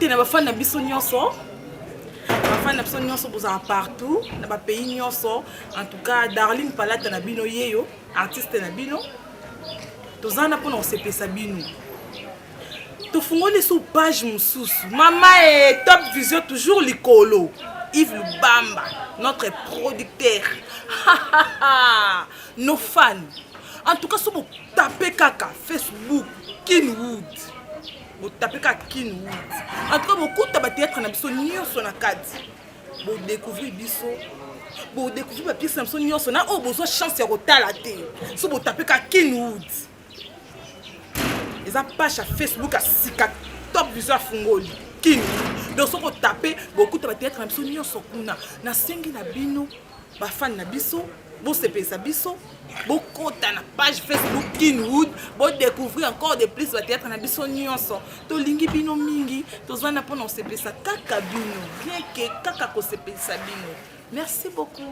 côté na ba fan na biso nyonso. Ba fan na biso nyonso bozala partout, na ba pays nyonso. En tout cas, Darling Palata na bino yeyo, artiste na bino. Tozana pona osepesa bino. Tofungoli sous page mususu. Mama est Top Vision toujours likolo. Yves Lubamba, notre producteur. Nos fans. En tout cas, si vous tapez kaka Facebook, Kinwood. Vous tapez kaka Kinwood. En tout cas, beaucoup de théâtre na biso nyonso na kadi. Vous découvrez biso. Vous découvrez la pièce na biso nyonso na oh besoin chance ya kotala te. Si vous tapez kaka Kinwood. Les pages à Facebook à Sika Top Vision Fungoli. Kin. Donc si vous tapez beaucoup de théâtre na biso nyonso kuna na sengi na bino ba fan na biso bo sepesa biso bo kota na page Facebook Kinwood bo découvrir encore de plus ba théâtre na biso nyonso to lingi bino mingi to zwana pona sepesa kaka bino rien que kaka ko sepesa bino. Merci beaucoup.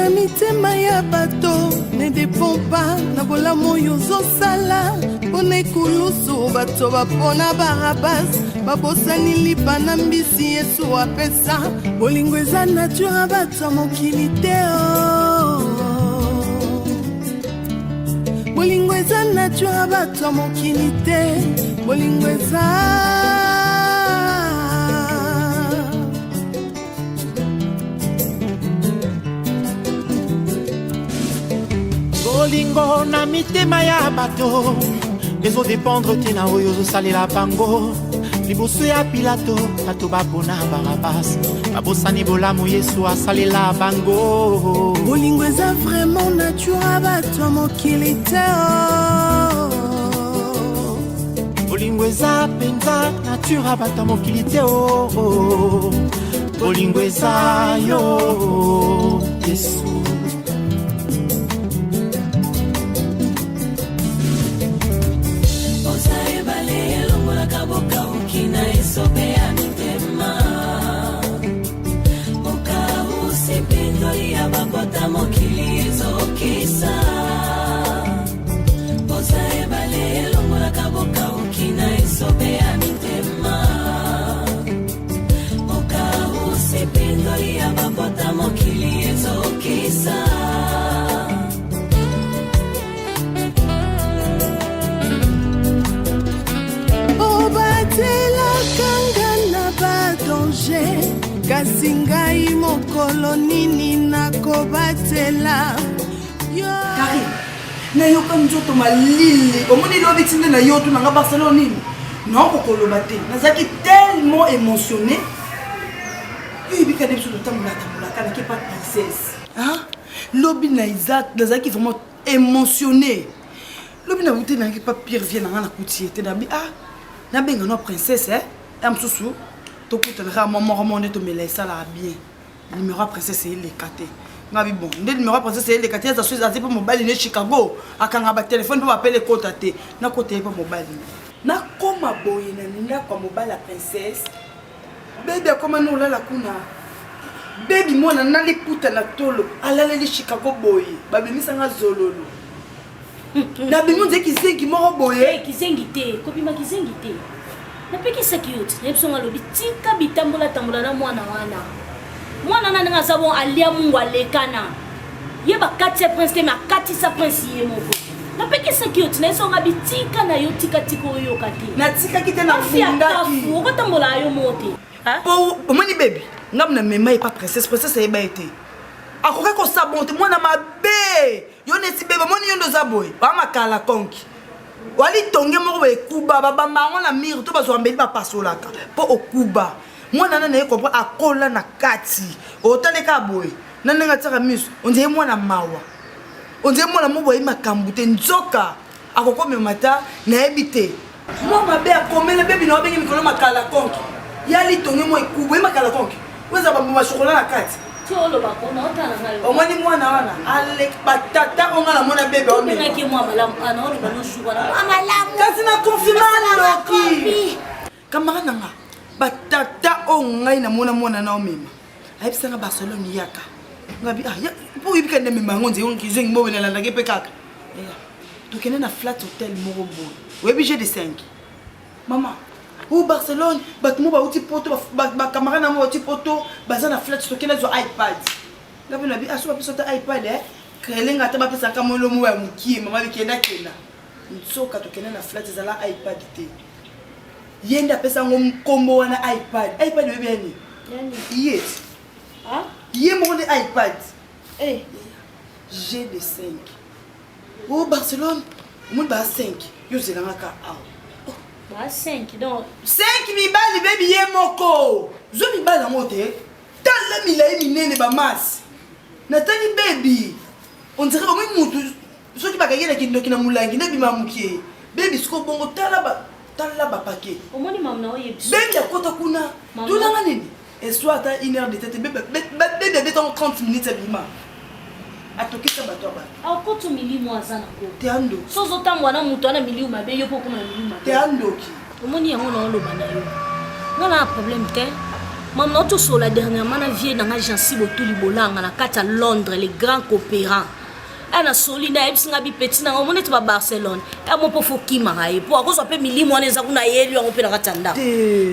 Mitema ya bato ne dépend pas na bolamo yozo sala pona ikulusu bato bapona barabas babosani lipa na mbisi Yesu apesa bolingo eza nature bato mokili te bolingo eza nature bato mokili te bolingo eza bolingo na mitema ya bato ezodépendre te na oyo ozosalela bango liboso ya Pilato bato babona Barabas babosani bolamu Yesu asalela bango bolingo eza vraiment nature bato mokili te bolingo eza penza nature bato mokili te bolingo eza yo Yesu. kasi ngai mokolo nini nakobatela Kari, na yo comme nzoto malili omoni lobi tinde na yo tunanga Barcelone nini non kokolo bate nazaki tellement émotionné bika de biso tambola kana ki pas princesse hein lobi na Isaac nazaki vraiment émotionné lobi na buté na ki pas pire vient na koutier te na bi na benga no princesse am susu to kutana maman to me laissa la bien numéro princesse il est caté ngabi bon ndé numéro princesse il est caté ça soit azé pour mobile ne Chicago akanga ba téléphone pour appeler contacter na côté pour mobile na koma boye na ninga kwa mobile la princesse bébé comment nous la kuna baby mona na liputa na tolo alala le Chicago boye babimisa nga zololo na bimu nze kisengi moko boye kisengi te kopima kisengi te na peki security nepsonga lobi tika bitambola tambola na mwana na nga sabon alia mungu alekana yeba kati prince te ma kati sa prince ye moko na peki security na songa bitika na yo tika tiko yo kati na tika kite na funda ki ko tambola yo mote po moni baby ngam na mema e pas princesse e ba été akoka ko sabonte mwana mabe yo neti bebe moni yo ndo zaboy ba makala konki wali tonge moko be kuba baba mango na mire to bazwa mbeli ba pasolaka po okuba mwana nana e comprend akola na kati otaleka boy nana ngatsaka miso onje mwana mawa onje mwana mobo e makambute nzoka akokome mata na ebite mwa mabe akomela bebi na obengi mikolo makala konki yali tonge mo ekuba e makala konki weza ba mwa chocolat na kati tolo bakona otana ngayo omani mwana wana ale batata onga na mona bebe o mena ki mwa malamu ana olo bano shuwa na malamu kasi na confirmation loki kamara nanga batata onga na mona mwana na omema ayebisanga Barcelone yaka ngabi ya pour yibika ndeme mango nze on kizengi mo bena landa ke kaka tokende na flat hotel moko boy webi j'ai de 5 maman ou Barcelone batmo ba uti poto ba camarade na mo uti poto baza na flat tokende zo iPad ngabi na bi aso ba pisota iPad krelenga ta ba pesa kamolo mo ya mukie mama bikenda kenda nsoka tokende na flat zala iPad te yenda pesa ngom kombo wana iPad webi yani yes Yé mon iPad. J'ai de 5. Oh Barcelone, moi bah 5. Yo c'est dans la ka. Bah 5 donc 5 mi bali baby yé moko. Zo mi bali moté. Tala mi la mi nene ba mas. Natani baby. On dirait au même mutu. So ki bakagé na kindo kina mulangi na bima mukie. Baby sko bongo tala ba paquet. Au moins maman na oyebi. Baby akota kuna. Tu na nini? Et soit à 1 heure de tête, bébé 30 minutes à bima. A toquer ça bateau. Ah, quand tu mili moi ça na ko. Te ando. Sans autant moi na mutu na mili ma be yo poko na mili ma. Te ando ki. Au moins yango na lo bana yo. Non na problème te. Maman tout sur la dernièrement na vie dans agence botu libolanga na kata Londres les grands coopérants. Ana solina ebsinga bi petit na omone ba Barcelone e mo pofo kimara e po akoso pe milimo aneza kuna yeli yango pe na katanda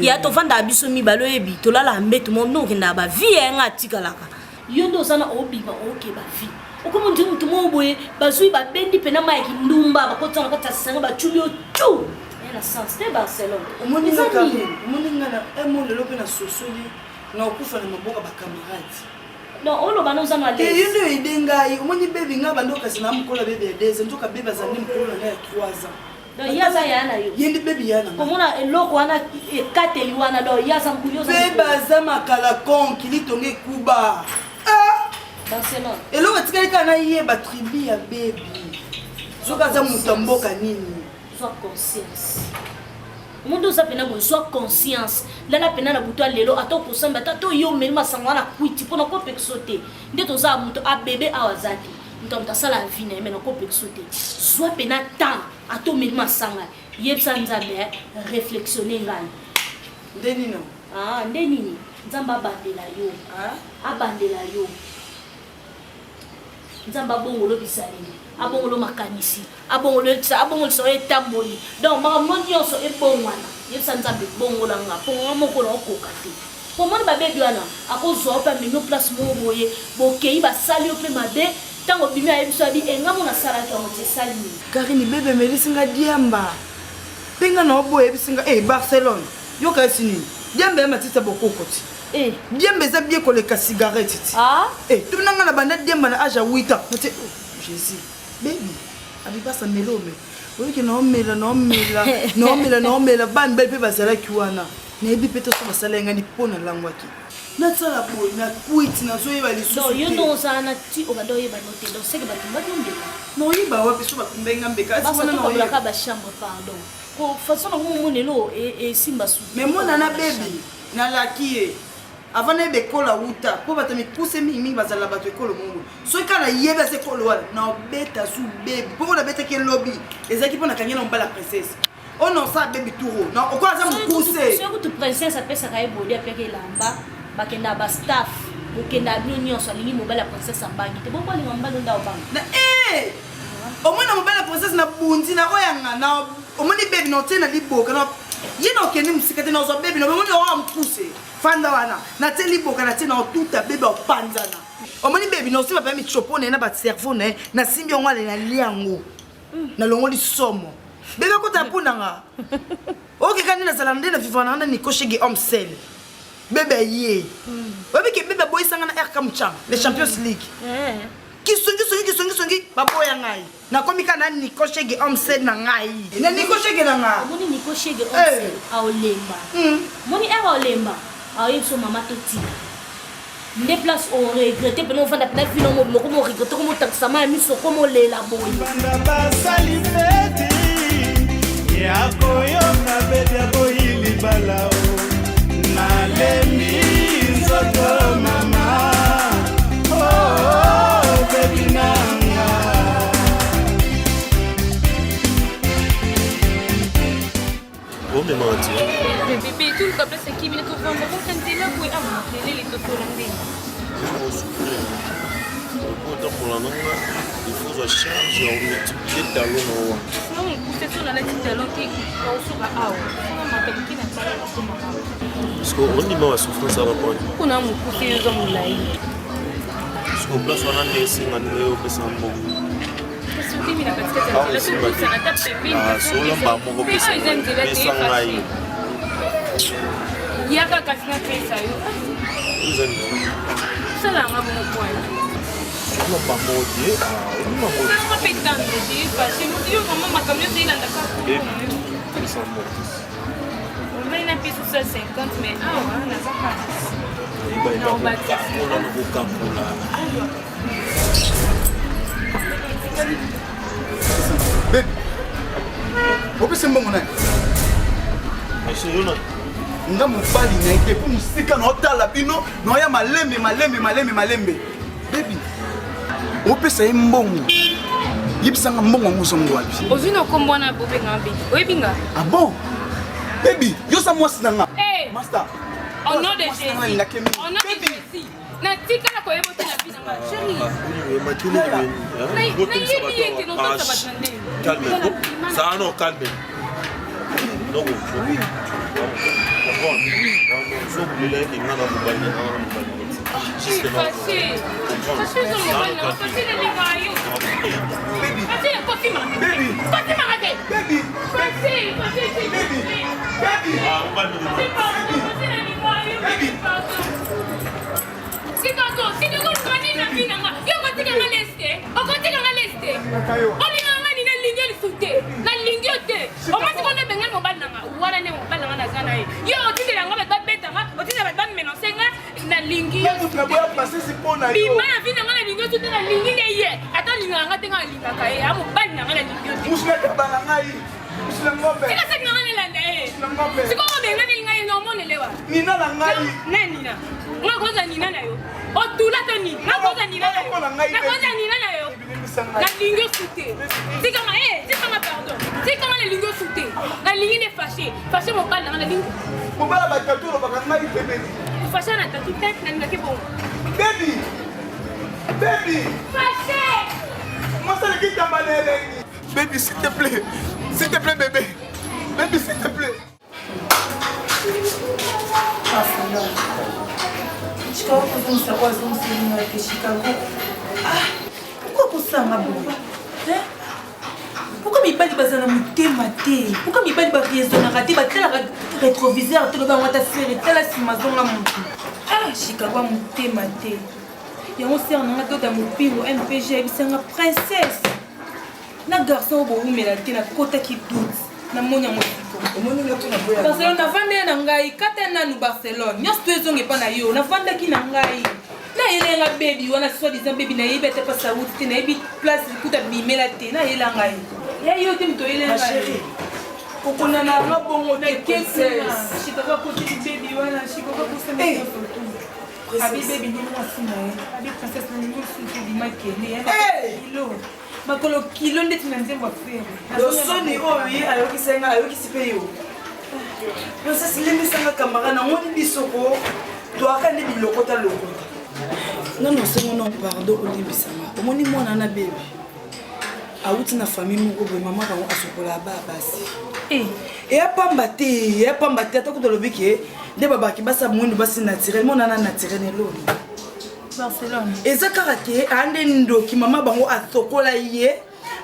ya to vanda biso mi balo ebi to lala mbeto mo no kenda ba vie nga tikalaka yondo sana obiba oke ba vie okomo ndi mutu mo boye bazui ba bendi pe na mike ndumba ba kotanga kata sanga ba chulio chu ena sans de Barcelone omoni ngana e mo lelo pe na sosoli na okufa na maboka ba camarades. Non, on va nous en aller. Et il y a des gars, on dit bébé, on va nous casser la moukoule bébé, des gens qui bébé ça n'y moukoule on a 3 ans. Donc il y a ça y a na yo. Il y a des bébés y a na. Comme on a l'eau on a 4 liwana donc il y a ça moukoule. Bébé ça makala kon qui lit tonge Cuba. Ah. Barcelone. Et l'eau est quelqu'un a yé ba tribu ya bébé. Soka za mutamboka nini. Sois conscience. Mundo sa pena soit conscience la pena na buto lelo ato kusamba tato yo melima sangwana kwiti pona ko peksote ndeto za muto a bébé awazaki ntomta sala vina mena ko peksote soit pena temps ato melima sanga yebsa nzambe réflexionner ngani ndeni no ndeni nzamba bandela yo abandela yo nzamba bongolo bisalini abongolo makanisi abongolo so etamboli donc makambo nyonso ebongwana yebisa nzambe bongola nga ponga moko na okokate po moni babebi wana akozwa opa mino place mo boye bokei basali yo pe mabe tango bimi ayebiso abi engamo na sala to mote sali Karine bébé melisinga diamba penga na obo ebisinga Barcelone yo kasini diamba matisa bokokoti diamba za bien koleka cigarette tu nanga na banda diamba na âge 8 ans Jésus baby abiba sa melome oui que non mela ban belle pe basala kiwana na ebi peto so basala ngani pona langwaki na tsala boy na quit na so yeba li so yo no sana ti o bado yeba no te do seke ba tumba tumbe no yiba wa biso ba kumbenga mbeka asi wana no ka ba chambre pardon ko façon mo monelo e simba su mais mona na baby na lakie avant de kola wuta po batami pousse mingi bazala bato ekolo mungu so kana yeba se kolo wala na beta su baby po na beta ke lobby ezaki pona kanyela mbala princesse on non ça baby touro non okola za mukuse so ko princesse apesa ka ebodi apeke lamba bakenda ba staff bokenda bino nyonso alingi mobala princesse ambangi te boko linga mbalo nda obanga na omona mobala princesse na bundi na oyanga na omoni baby no tena liboka na yino keni musikate na zo baby no omoni o ampuse fanda wana na teli boka na tena tuta bébé opanzana omoni baby no si ba mi chopone na ba cerveau na simbi ngwale na liango na longoli somo bébé ko tapunda nga oke kandi na zalande na vivana na nikoshege omsel bébé yé obi ke bébé boy sanga na RK Mcham les Champions League kisongi baboya ngai na komika na nikoshege omsel na ngai na nikoshege na nga omoni nikoshege omsel aolemba moni era olemba aoyebi so mama totika nde place on regrette pena ofanda pena vino mo moko mo regrette komo takisama ya miso komo lela boye banda basali feti ya koyoka bete ya koyili balao nalembi nzoto mama baby nanga oh mais moi tu bébé tout le place qui me trouve vraiment quand t'es là oui ah les les tout la langue, il faut charge en multiplier talons. Non, c'est sur la lettre talon qui est Parce qu'on dit ma souffrance à la pointe. on a mon côté de mon laï. Parce qu'on place en année, c'est un nouveau que c'est un bon. Baby, ope se mbongo naye nga mobali na ete po mosika na otala bino na oya malembe bebi opesa ye mbongo yebisanga mbongo yango ozongo wapi ozwi na kombo wana bobenga bebi oyebi nga ah bon bebi yosa mwasi na nga master au nom de Jésus au nom de Jésus na tika na koyeba tena bina ma chérie Calme, ça non, calme. Non, Baby, s'il te plaît, bébé. Baby, s'il te plaît. Pourquoi kosanga boye? Pourquoi mibali bazana motema te? Pourquoi mibali baraisonnaka te batelaka rétroviseur te loba ngata sere tala nsima zonga motu? Ah, shikakwa motema te. Yango sere nanga tota mopingo MPG ayebisanga princesse. Na garçon boumela te na kotaki doute na moni yango siko. Barcelone navandeli na ngai kata nanu Barcelone. Nyonso to ezonga epa na yo navandaki na ngai. Na yelenga baby wana soi-disant baby na yebi ate pasa wuti te na yebi place kuta bimela te na yelanga ye. Ya yo te mto yelenga ye. Kokona na mabongo te princesse. Shikaka kote baby wana shikaka kusema photo. Abi baby ni mwa sina ye. Abi princesse na ningo suki di makele ya. Kilo. Makolo kilo ndeti na nzembo afere. Dosoni oyi ayokisenga ayokisipe yo. Princesse lemisanga kamara na ngoni bisoko. Toaka ni bilokota lokota. Non, non, pardon, Olibisama. Comment est mon nana bébé? A outi na famille moko boy maman bango asokola ba basi. Et a pambate atako de lobiki de baba ki basa mwindu basi naturel mon nana naturel elo. Barcelone. Eza karate ande ndo ki maman bango asokola ye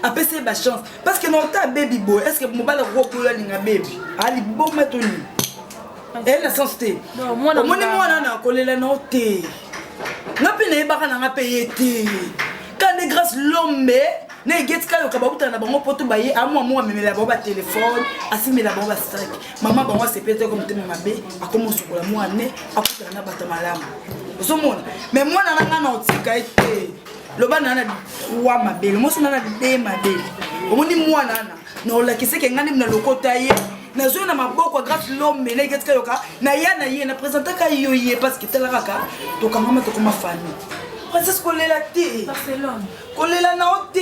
apese ba chance parce que non ta baby boy est-ce que mobala kokola linga baby ali bon matoni. Elle a sensité. Non, moi na kolela no te. Ngapi na yebaka na nga paye te. Quand de grâce l'homme ne get ka yo kababuta na bango poto baye amwa mwa memela ba téléphone asimela ba strike. Maman bango se pète comme tellement mabe akomo sokola mwa ne akuta na bata malamu. Ozomona mais moi na nga na otika ete. Loba na na wa mabele mo sona na de mabele. Omoni mwa nana no la kiseke ngani na lokota ye. Na zo na maboko grâce l'homme ne get ka yo ka na ya na ye na présenter ka yo ye parce que tela kaka to kangama to koma famille. princesse kolela te Barcelone. kolela na o te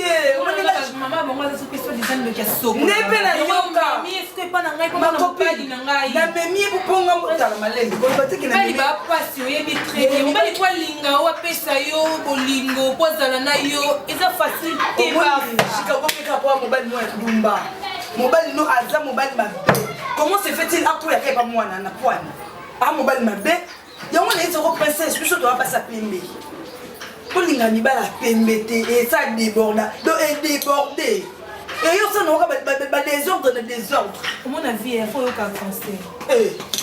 Maman, bon, moi, c'est question des années qui a sauvé. nebe na yoka Est-ce que pas na ngai pour na mobali na ngai? na memi ebuponga motala malembe koloba teke na Bali ba pasi oyebi très bien. Mobali kwa linga o apesa yo bolingo po zala na yo. Eza facile te ba. Chicago meka po mobali mo dumba mobali no aza mobali mabe comment se fait-il akoya kai pa mwana na pwana mobali mabe yango na ito ko princesse biso to pasa pembe tolinga mibala pembe te et ça déborda do et débordé et yo ça no ba désordre na désordre Comment na vie il faut yo ka conseil.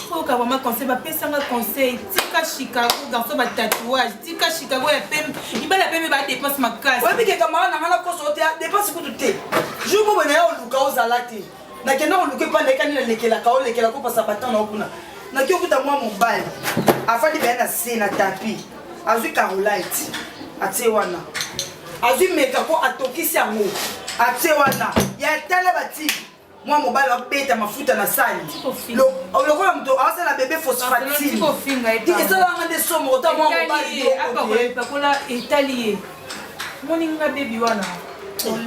Faut ka vraiment conseil ba pesa nga conseil. Tika Chicago garçon ba tatouage. Tika Chicago ya pembe. Ibala pembe ba dépense makasi. ouais bike kamara na ngala koso te dépense ko te jour bo na yo luka ozala te na kenda ko luka pa ndeka ni lekela ka o lekela ko pasa patana okuna na kyo kuta mwa mobile afadi ba na se na tapi azui Carolite atie wana azui meka ko atokisi yango atie wana ya tala bati mwa mobile abeta mafuta na sali lokola mto asala bébé phosphatine ezala ngande somo ota mwa mobile akakole pakola italien. Moninga baby wana.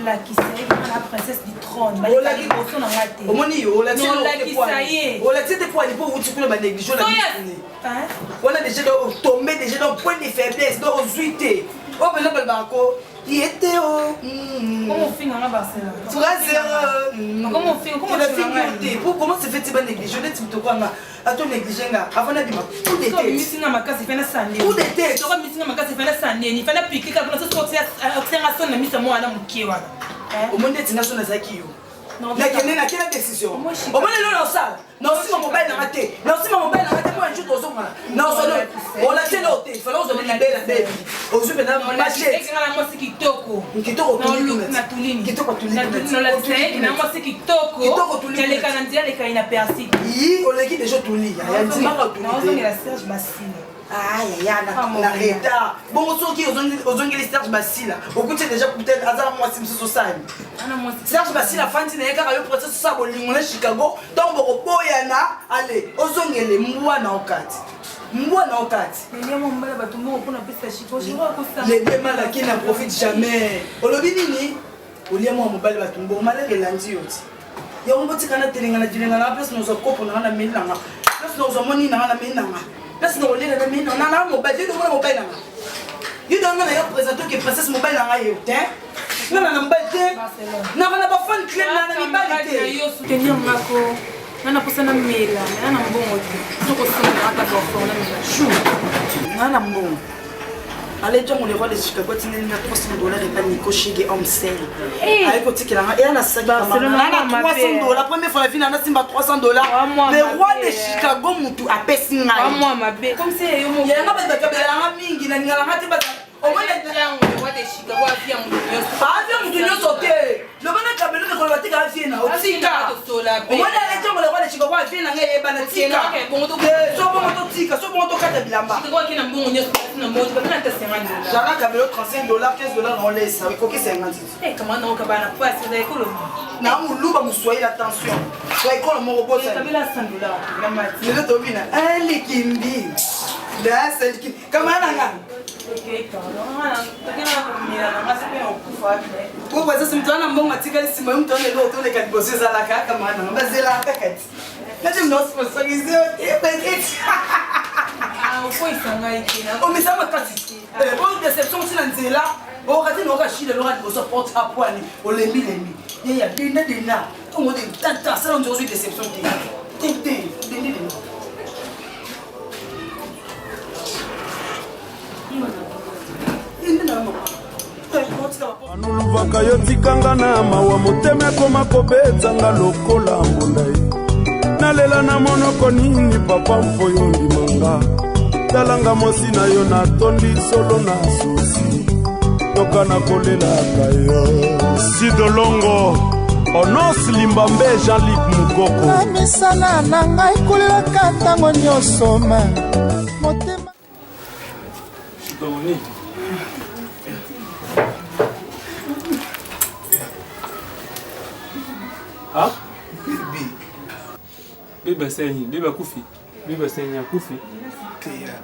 La qui s'est la princesse du trône. Ba la qui bosso na ngate. Omoni yo la Non la qui ça y est. on la tête pour aller pour uti kuna ba négligé la vie. Hein? On a déjà tombé déjà dans point de faiblesse dans osuité. Oh ben là balbako il était au Comment on fait dans Barcelone? Comment on fait comment se fait-il négliger le type de quoi à ton négliger là avant de dire tout des têtes Missina makasi fena sande. tout des têtes Toko missina makasi fena sande. Ni fena piquer ka pour ça observation na misa mwana mukie wana. au monde des nations zaki yo na kene na quelle décision au monde là ça non si mon mobile na raté non si mon mobile na raté moi un jour dans zona non solo on l'a fait l'autre il fallait on donner la belle au jour maintenant marché ekanga moi c'est kitoko. kitoko Na tulini. kitoko tulini Na la tête na moi c'est kitoko. Kitoko tulini. Kale kanandia le kaina persi. yi oleki déjà tuli ya ndimaka tulini. tulini La Serge Basile. ya na reta bon soki ozongeli Serge Basila okuti déjà peut-être azala mwasi msusu sani Ana moi Serge Basila fandi na yekaka yo process sa bolingo na Chicago donc bokoboyana ale ozongele mwana okati Elia mbala bato mo pona pesa Chicago. Je vois que ça. les deux malaki na profite jamais olobi nini olia mwa mobali bato mbo malaki landi yoti yango botikana telengana dilengana place nous okopo na menanga place nous omoni na menanga place nous olela na menanga na mobali de mobali na you don't know na yo présenter que princesse mobile na yo te na mobile te na ba fan club na mibali te Yo soutenir mako. Nana posana mela, nana mbongo te. Soko sona ata ko na mela. chou na mbongo allez toi mon roi de Chicago tini na $300 et pas Nico Chege Omsel allez ko tikela nga et na sac na $300 première fois la vie na simba $300 le roi de Chicago mutu apesi ngai Moi ma bé. Comme c'est yo mo. ya nga ba ka bela nga mingi na ngala ngati ba o mona le roi de Chicago afia mo. avia mutu nyoso te le bana kabelo de ko batika afia na o tika o mona le tongo le roi de Chicago afia na ngai ba na tika so bon to tika so bon to kata bilamba Chicago kina mbongo nyoso na mo. Ba na ta $50. jana kabelo $35 $15 on laisse avec koki 50 Eh comment na okabana passe da ekolo. na muluba muswahili attention so ekolo moko bosa Kabila $100. Na mati. lelo tobina alikimbi da selki kama nanga Okay, kama takena kumira na masipe okufa. ko kwa sasa mtu ana mbongo atika sima mtu ana leo tole kadi bosi za la kaka maana bazela kakati nati mno sponsorize epeketi Ah, uko isanga ikina. o misama kati bon déception sina nzela o kati no ka shile no ka boso porte à poigne o lembi ye ya dina dina to mo de tata ça on dit déception té anuluvaka yo tikanga na mawa motema ekoma kobetsanga lokola mbundai nalela na monoko nini papa mpo yo ndimanga talanga mosi na yo natondi solo na susi toka na kolelaka yo sidolongo onos limbambe Jean-Luc Mukoko na misala na ngai kolelaka ntango nyonso ma motema Ah? Beba senyi, beba kufi. Beba senyi akufi. Cléa,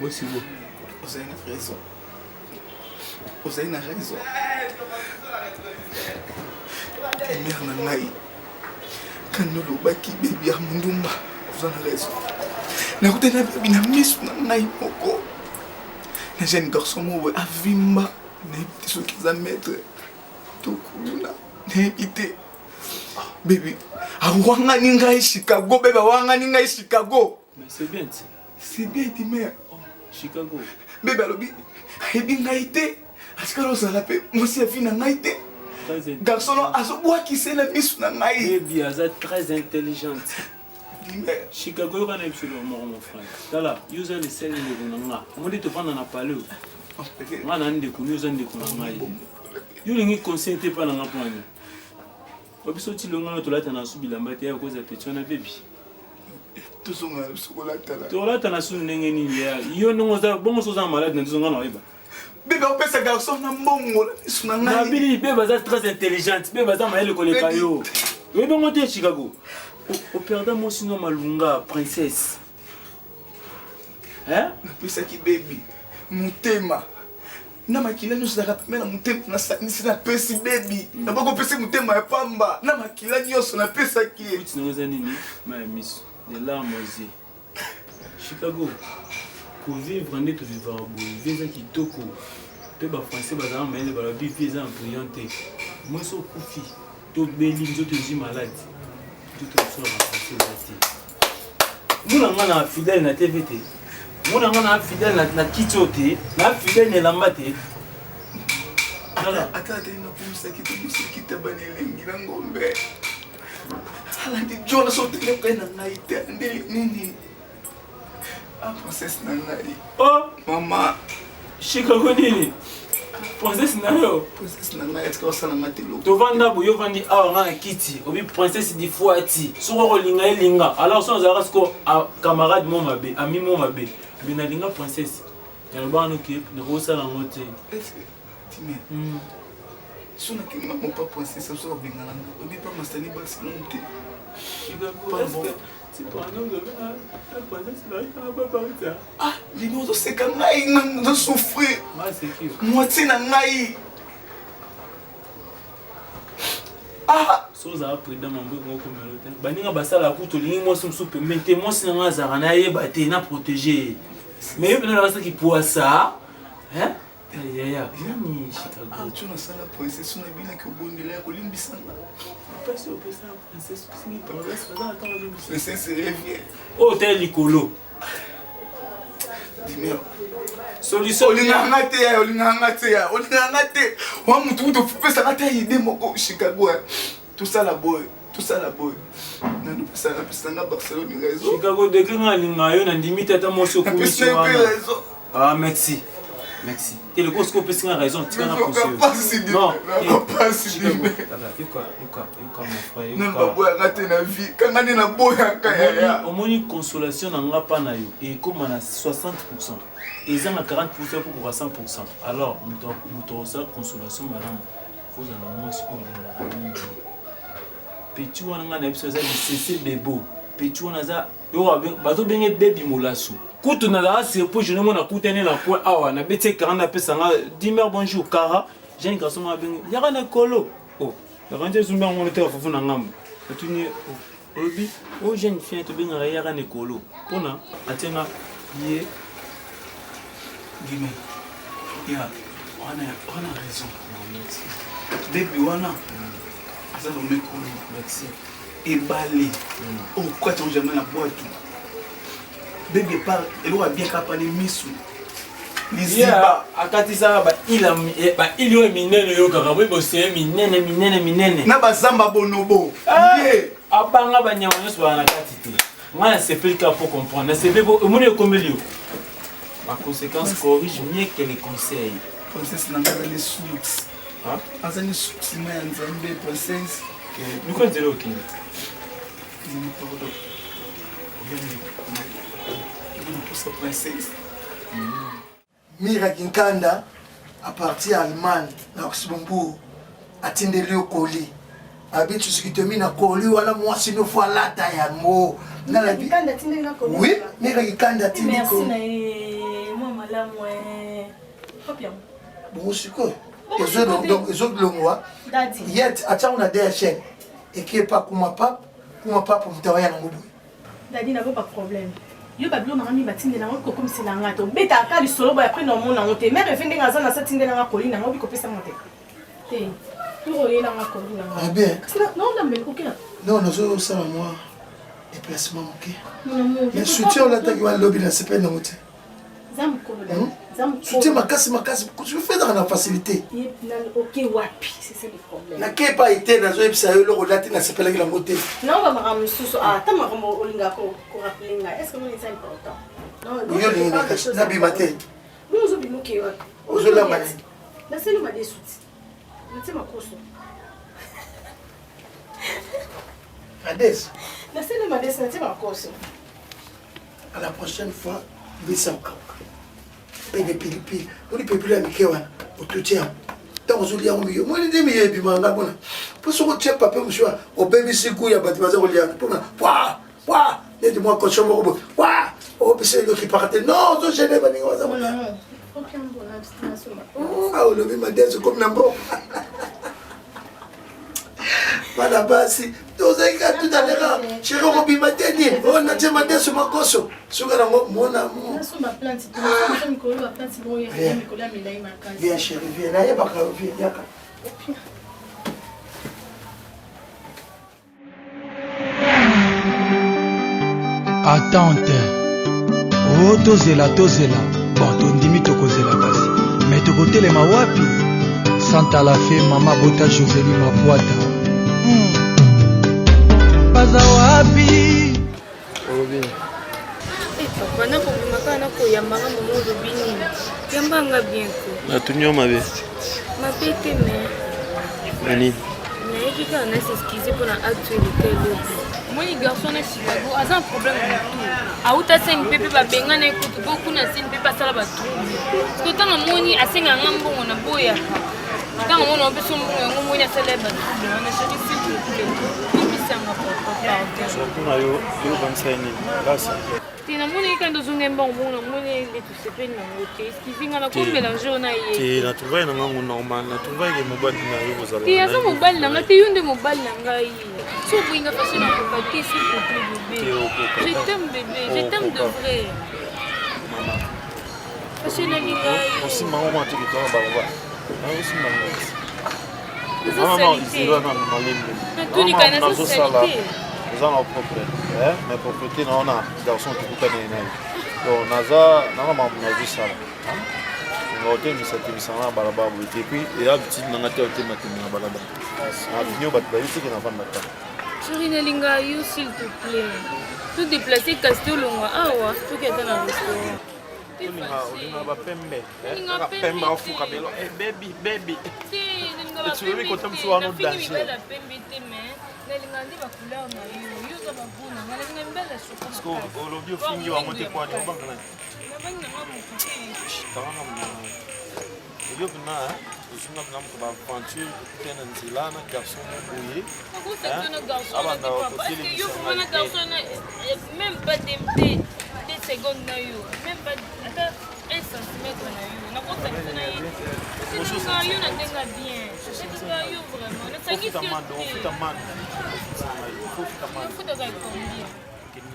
Bosi bo. vous avez une frère. Vous avez une raison. Mère Nangaï, quand nous le baki baby à Mundumba, vous avez raison. Na kote na baby na miss Nangaï moko. Na jeune garçon mo avimba, na éviter ce qu'ils a mettre. Tokuna, na éviter. Baby, awanga ninga Chicago, baby awanga ninga Chicago. Mais c'est bien, tu sais. C'est bien, tu mère. Oh, Chicago. Baby alobi, ayebi ngaite. Est-ce que vous avez appelé moi si afina ngaite? Garçon, azoboa qui c'est la miss Nangaï. Baby, elle est très intelligente. Chicago, il y a un peu mon frère. Là, il y a les selles de Nanga. On dit te prendre dans la palais. On a un découvert, on a un découvert. Il y a un conseil de pas dans la poigne. On peut sortir le nom de la tana subi la matière à cause de petit on a baby. Tout son mal, ce qu'on a tana. Tu as tana sous n'engeni ya. Il y a non ça bon chose en malade dans son nom. Bébé, on peut se garçon na mbongo la na bili bébé ça très intelligente. Bébé ça maël ko le kayo. Oui bon on dit Chicago. Au perdant moi sinon malunga princesse. Hein? Napesa ki baby. Mutema. Na makila nyonso nakapemela mutema nasanisi napesi baby. Nabako pesi mutema ya pamba. Na makila nyonso napesaki ye. Uti noza nini? Ma miss. De larmes aux yeux. Chicago. Pour vivre en état vivre en bout. Visa qui toko. Pe ba français ba zama maele ba la bi visa en priorité. Moi so kufi. To beli nzo te zi malade. Tout ça va passer là. Muna ngana fidèle na TVT. Muna ngana fidèle na kitiote, na fidèle na lambate. Ata na kumsa kitu musikita banelengi na ngombe. Ala ndi jona so tele kwa na ngaite ndeli nini. Ah princesse na ngai. Oh, mama. Chicago nini? Princesse na yo. Princesse na ngai etka osala matelo. To vanda bo yo vandi awa ngana kiti. Obi princesse di foati. Soko ko linga elinga. Alors son zara sko camarade mo mabe, ami mo mabe. Bina linga princesse. Ya ba no ki ne ko sala ngote. Est-ce que Timé. Sona ki maman pas princesse so bingana. Obi pas mastani ba sinonte. Chicago est-ce que c'est pas un homme de la princesse là, il va pas partir. Ah, les autres c'est quand ngai na souffrir. Ah, c'est qui? Moi tu na ngai. Ah, soza après dans mon bureau comme l'autre. Baninga basala kuto lingi moi sumsu permettre moi sinanga zara na yeba te na protéger. Mais yo pena la qui pour ça, hein? Ya. Ni Chicago. Ah, tu na sala princesse na bina ke bondela ko limbisanga. Parce que ça princesse singi princesse ça attends limbisanga. Princesse revient. Hôtel Licolo. Dis-moi. Solution olinganga te. Wa mutu to pesa ngata ide moko Chicago. Tout ça la boy. Nando pesa na Barcelone raison. Chicago de nga linga yo na ndimi tata mosi okumiso wana. Ah merci. T'es le gros scope c'est une raison, tu vas pousser. Non, pas si bien. Yuka mon frère. Non, pas boire rater la vie. Quand on est na boya kaya. Au moins une consolation n'a pas na yo et comme on a 60% et ils ont 40% pour 100%. Alors, nous avons ça consolation madame. Faut en moins sur le petit wana na episode za CC bebo. Petit wana za yo bazo benge baby molasso. Kutu na la c'est pour je ne mona kutene na point awa na bete 40 pesa nga dimer bonjour kara jeune garçon ma bengi yaka na kolo oh la rente zumba on était fofu na ngambo atuni obi o jeune fille to benga yaka na kolo pona atenga ye Guimé ya on a raison baby wana asa lo mekolo merci et balé oh quoi tu jamais la boîte bébé parle et l'on a bien capable misu liziba akatisa ba il yo minene yo kaka bo c'est minene na bazamba bonobo ye abanga banyama nyos ba na katite moi c'est plus qu'à pour comprendre c'est bebo mon yo komelio ma conséquence corrige mieux que les conseils princesse na ngala les sous hein azani sous mais nzambe princesse nous quoi dire OK dis-moi pardon pour sa princesse. Mira Kinkanda, à partir Allemagne, na Oxbombourg, attendez le colis. Habite ce qui te mine à colis, voilà moi, si nous fois là, tayango. Oui, Mira Kinkanda, merci, moi, madame, Bon, c'est quoi? Donc, ils ont le mois. Yet, à on a des chaînes. Et qui est pas comme pas pour me travailler dans le bout. Daddy n'a pas de problème. Yo bablo na mi batinde na ko comme c'est la ngato. Beta ka li solo ba après no mo na monter. Mais refende ngaza na satinde na ko na ngobi ko pesa monter. Te. Tout royer na ko na. Ah bien. Non, non mais OK là. Non, nous ça moi. Déplacement OK. Mais soutien la tagi wa lobby na c'est pas non monter. Zam ko là. Zam ko. Soutien ma casse. Je fais dans la facilité. OK wapi, c'est ça le problème. Na ke pas été na zo epsa yo lo date na c'est pas la monter. Non, va ma susu ah, ta ma ko olinga ko rappeler nga. Est-ce que non c'est important? Non, yo ni na bi matin. Nous zo bi no ke wapi. Ozo la mani. La selu ma des soutis. Na ma koso. Ades. La selu ma des na ma koso. À la prochaine fois, bisam ka. Des pili. On ne peut plus la mikewa. Au tout tient. Tant on se lit en milieu. Moi, il est bien manga bon. Pour ce que tu as papa monsieur, au baby c'est couille à bâtiment zéro lien. Pour moi, ouah, dis-moi quand je me robot. Ouah, oh c'est le qui partait. Non, je n'ai pas ningo ça. Non. Aucun bon abstinence. Ah, le bébé m'a dit comme n'importe. Madame Bassi, tu as gars tout à l'heure. Chez Robi m'a dit, on a déjà demandé sur ma cosso. Sur mon amour. Viens chérie, viens là, il n'y a pas qu'à viens. Attente. Oh, tozela. Bon, tondimi tokozela basi. Mais tokotelema wapi? Santa la fée, Mama Bota Josélie Mapuata. Baza wapi? Papa na kobimaka na koyambanga momo olobi nini? Yambanga bien ko. Natunyo mabe. Mabe te me. Nani? Nayebi kaka na s'excuser mpona acte eleka elobi. Moni garçon na Chicago aza un problème na mutu. Auta sengi mpe babengana ekutu mpo kuna seni mpe basala batrouble. Parce que ntango moni asenganga mbongo na boyaka. Ntango moni opeso mbongo yango moni asala ya batrouble wana chéri s'il te plaît. Ibisanga papa. Sokuna yo banisa nini? Grâce. Tina moni quand nous on bon moni les tout se peine na moté skizinga na ko mélanger na ye ti na trouver na ngango normal na trouver ke mobali na yo bozala ti aza mobali na ngate yonde mobali na ngai so buinga façon na ko baké s'il te plaît bébé je t'aime bébé je t'aime de vrai maman façon na ngai aussi maman tu ki to ba ba aussi maman maman zero na malembe na tuni kana so salité nous allons propre mais propriété na ona garçon qui kuta na donc naza na mama nazo sala ngote misati misana balaba et puis et habitude na ngate ote matini na balaba na binyo bat ba yuti na vanda ta chérie na linga you s'il te plaît tout déplacer castel longa awa tout qui est dans le restaurant Olinga ba pembe pembe afuka belo baby tu veux que tu sois en danger nalingandi bacouleur na yo yoza babuna nalinga mbele parce que olobi ofingi wa monte kwa ni obanga na nabanga na mokuti tanga na yo bina osunga bina ko ba aventure tena nzila na garçon boye na garçon parce que yo pour na garçon même pas des secondes na yo même pas ata 1 centimètre na yo na kota na yo c'est yo na tenga bien c'est yo vraiment na sangi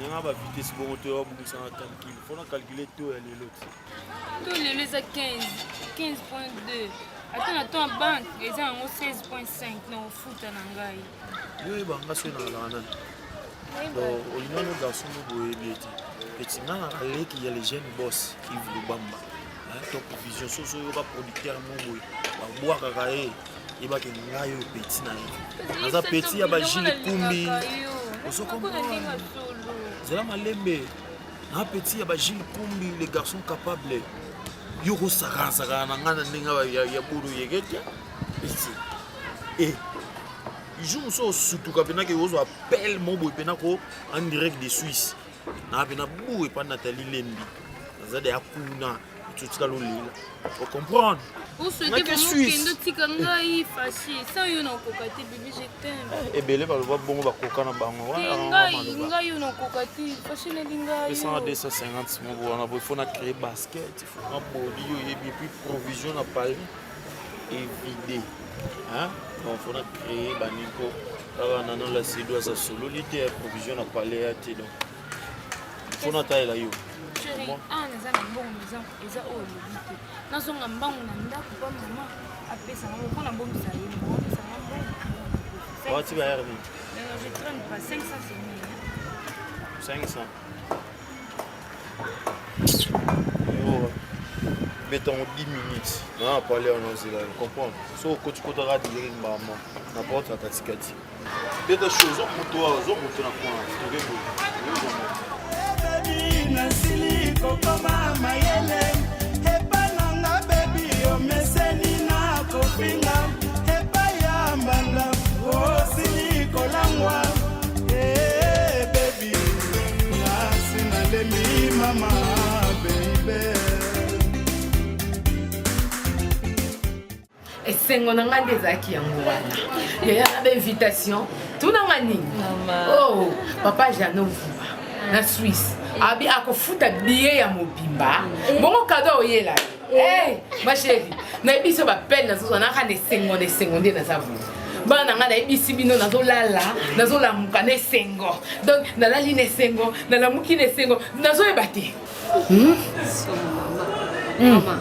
a ba vitesse bon moteur bu ça calcul faut na calculer tout et l'autre tout le les à 15.2 attends banque ils ont 16.5 non foot na ngai yo ba ngaso na lana donc au niveau de garçon boye bieti petit na aller qui y a les jeunes boss qui veulent bamba top vision soso yo ba producteur mo boye ba boire kakae iba ke ngai yo petit na yo naza petit ya ba Gilles Kumbi oso comprendre zela malembe na petit ya ba Gilles Kumbi les garçons capables yo ko saka na ngana ndinga ya buru yegetia ici et jour so surtout kapena ke ozo appel mo boy pena ko en direct de Suisse na pena bu e pa Nathalie Lembi naza de akuna tutika lo lila o comprendre osouhaite vraiment kende tika ngai fâché sans yo nakoka te bébé je t'aime ebele baloba bongo bakoka na bango ngai yo nakoka te fâché nalinga pesanga 250 mobo wana boy faut na créer basket il faut na boli yo yebi puis provision na palais évité hein donc faut na créer baniko kaka nano la sido asa solo lite provision na palais ya te donc faut na taille la yo naza na mbongo eza oyo olobi te nazonga mbango na ndako mpa mama apesanga mpona mbongisa ye mbongisanga mbongo wati bayar nini je traîne pas 500 500 euro mettons 10 minutes na parler en ozela comprendre so koti kota ra dire mbama na porte katikati deta chose moto na kwa togebo nasili kokoma mayele epa nanga bebi omeseni na kopinga epa ya mbanda osili kolangwa bebi nasi nalemi mama beibe esengo na nga nde ezalaki yango wana yayaka bainvitation tunanga nini oh papa jano vuba na Suisse abi akofuta billet ya mobimba bongo kado oyela ma chérie nayebi so bapele nazozwa naka na esengo nde naza vuba bana nga nayebisi bino nazolala nazolamuka na esengo donc nalali na esengo nalamuki na esengo nazoyeba te Maman,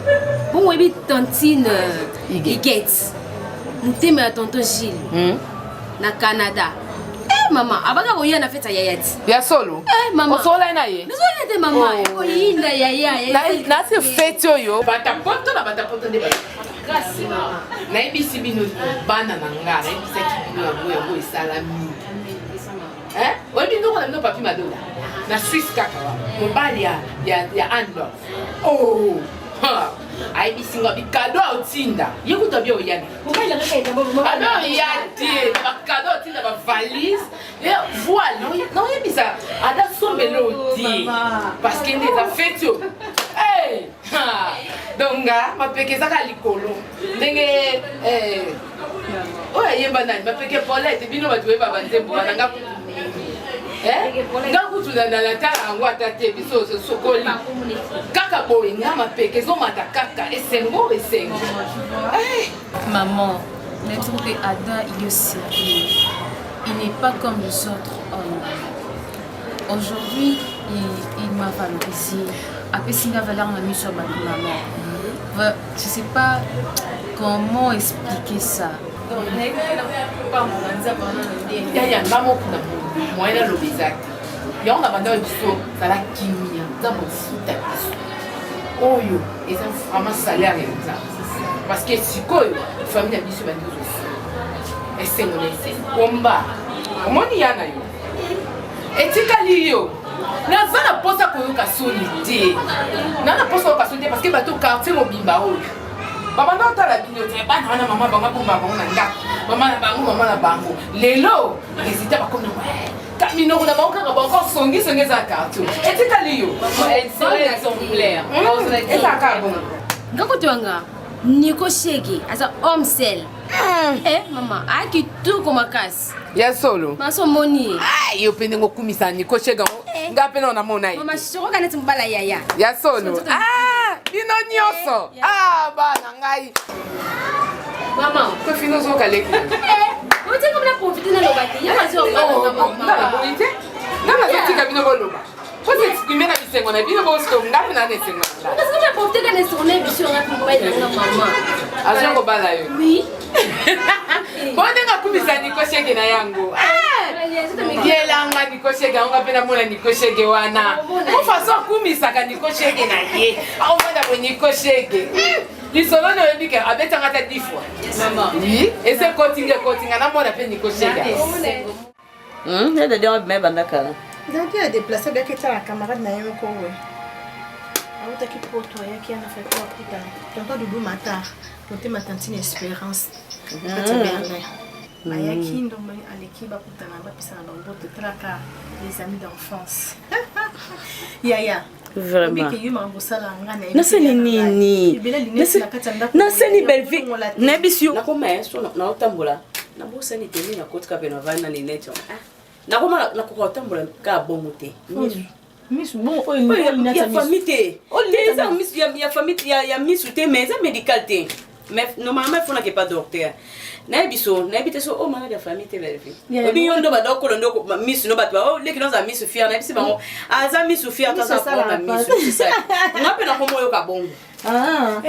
bon, oui, tantine Igette. Muteme à tonton Gilles. Na Canada. Maman, abaka oya na feta yayati. Ya solo? Maman. Osola na ye. Nazola te maman. Oyinda yaya. Na se fete oyo. Batapoto nde bata. Grâce maman. Na ebisi bino bana na nga, na ebisa ki bino yango esalami. Oyebi ndoko na bino papi madola. Na Suisse kaka wa. Mobali ya Andorf. Oh. ayibisinga bikado otinda yekuta byo oyani alors yati bakado otinda ba valise et voile non yebisa ada sombelo ti parce que ndeza fetio donga mapeke zaka likolo ndenge oya yemba nani mapeke Paulette bino batu yeba banzembo bananga nga kutu na tala yango ata te biso sokoli kaka boye nga mapeke ezomata kaka esengo Maman, mais trouve que Ada il est sérieux. Il n'est pas comme les autres hommes. Aujourd'hui, il m'a valorisé. Après, s'il a valeur m'a mis sur ma maman. Je sais pas comment expliquer ça. moyena lobezaki yango na banda biso zala kimia za mofuta biso oyo eza vraiment salaire ya nzambe parce que sikoyo famille ya biso bandi ozosi esengo na esengo komba omoni ya na yo etikali yo naza na mposa koyoka soni te na mposa koyoka soni te parce que bato quartier mobimba oyo babanda otala bino te bana wana mama bango bomba bango na ndako mama na bango lelo résultat bakomi minoko na bango kaka bango songi eza carton etikali yo exemplaire ezaka bon ngakotwanga Nico Shege aza homme sel mama aki tuko makasi ya solo maso moni yo pende ngokumisa Nico Shege nga pena na mona mama shoroka neti mbala yaya ya solo bino nyonso bana ngai mama ko fino zo kaleki ote comme la profiter na lobati ya mazo ngala bonite ngala zotika bino boloba ko se exprimer na bisengo na bino bosko ngapi na nesengo parce que la profiter ka nesengo biso nga kumbai na mama azango bala yo oui bonde nga kumisa Nico Shege na yango yelanga Nico Shege anga pena mona Nico Shege wana ko façon kumisaka Nico Shege na ye aovanda bo Nico Shege lisolo no yebike abetanga ta 10 fois maman oui et c'est continue na mona pe Nico Shege nda dia me bandaka donc il a déplacé bien que tu as la camarade na yoko we autaki poto yaki ana fait quoi puta tonton Doudou Matar tonton ma tantine Espérance ayaki ndomba aleki bakutana bapesana bango totalaka les amis d'enfance yaya Vraiment. Nasani Nasani nini? Nasani belle vie. Nebisio. Nakoma so na otambola. Na bosa ni temi na kotka pe na vana ni neto. Nakoma na ko otambola ka bongo te. Miss bon o ni ya famille. O les miss ya famille ya miss te mais ça médical te. Mais normalement il faut na que pas docteur. Na ebite so o manga ya famille te belle vie. Obi yondo ba dokolo ndoko miss no batwa o leki no za miss fier na bisi bango. Aza miss fier ta sa pour miss c'est ça. Ngape na komo yo ka bongo. Ah.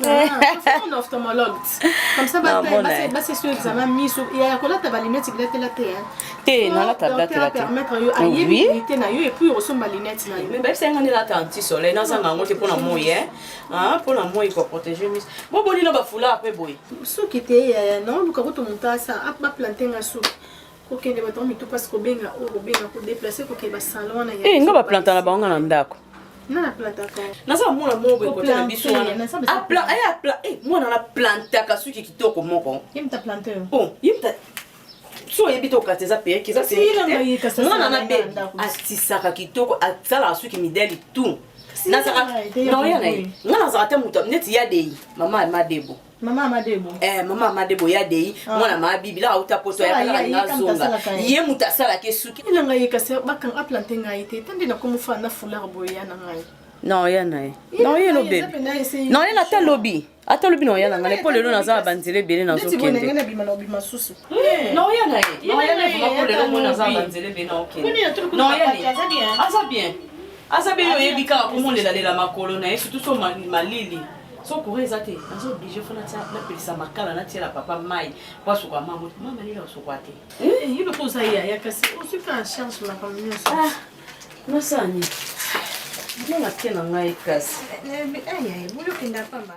On ophtalmologue. Comme ça, c'est sur l'examen mis sur. Il y a quoi là, tu vas les mettre la T'es non la tablette là. Permettre à y et puis on ma lunette là. Mais ben c'est un là anti soleil dans un angle pour la moyen. Ah pour la moyen il faut protéger miss. Bon boni no ba fula après boy. Ce qui était non, le carreau monta ça a pas planter un sou. OK, ne va tomber tout parce que benga pour déplacer ko ke ba salon na. Eh nga ba planter na bango na ndako. Na planta ko. Na sa mona mobo ko tela biso wana. A pla mona na planta ka suki kitoko moko. Yimta planter. Bon, yimta. So yebito ka teza pe ki ça c'est. Mona na be. Asisaka kitoko atsala suki mideli tout. Na sa non ya na. Na sa ta muto neti ya dei. Mama Madebo. Mama Madebo ya dei. Mona ma bibila auta poto ya kala na zonga. Ye muta sala ke suki. Ina ngai ka se bakan a planter ngai te. Tande na komo fa na fular boya na ngai. Non, il y en a. Non, il y a bébé. Non, il y a ta lobby. Attends, lobby, non, il y en a. Les polles, non, ça va bandiler, bien, non, ça. Non, il y en a. Non, il y en a. Non, il y a. Ah, ça bien. Ah, ça bien, il y a des cas pour moi, la macolo, surtout sur ma lili. So courir zate, nazo obligé fona tia na pelisa makala na tia la papa mai. Kwa so kwa mama lila so kwate. Il le pose ya kasi on se fait en chance la famille ça. Ah. No sani. Nanga tena ngai kasi. Ai, bulu kinda pamba.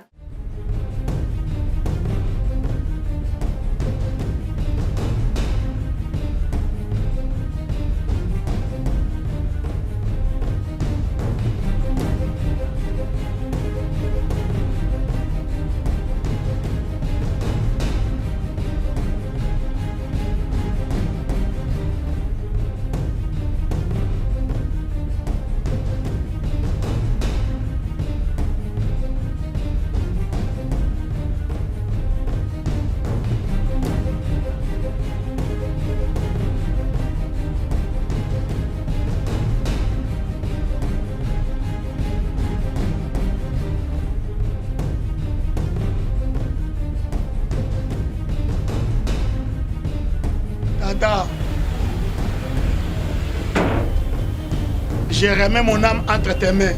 Je remets mon âme entre tes mains.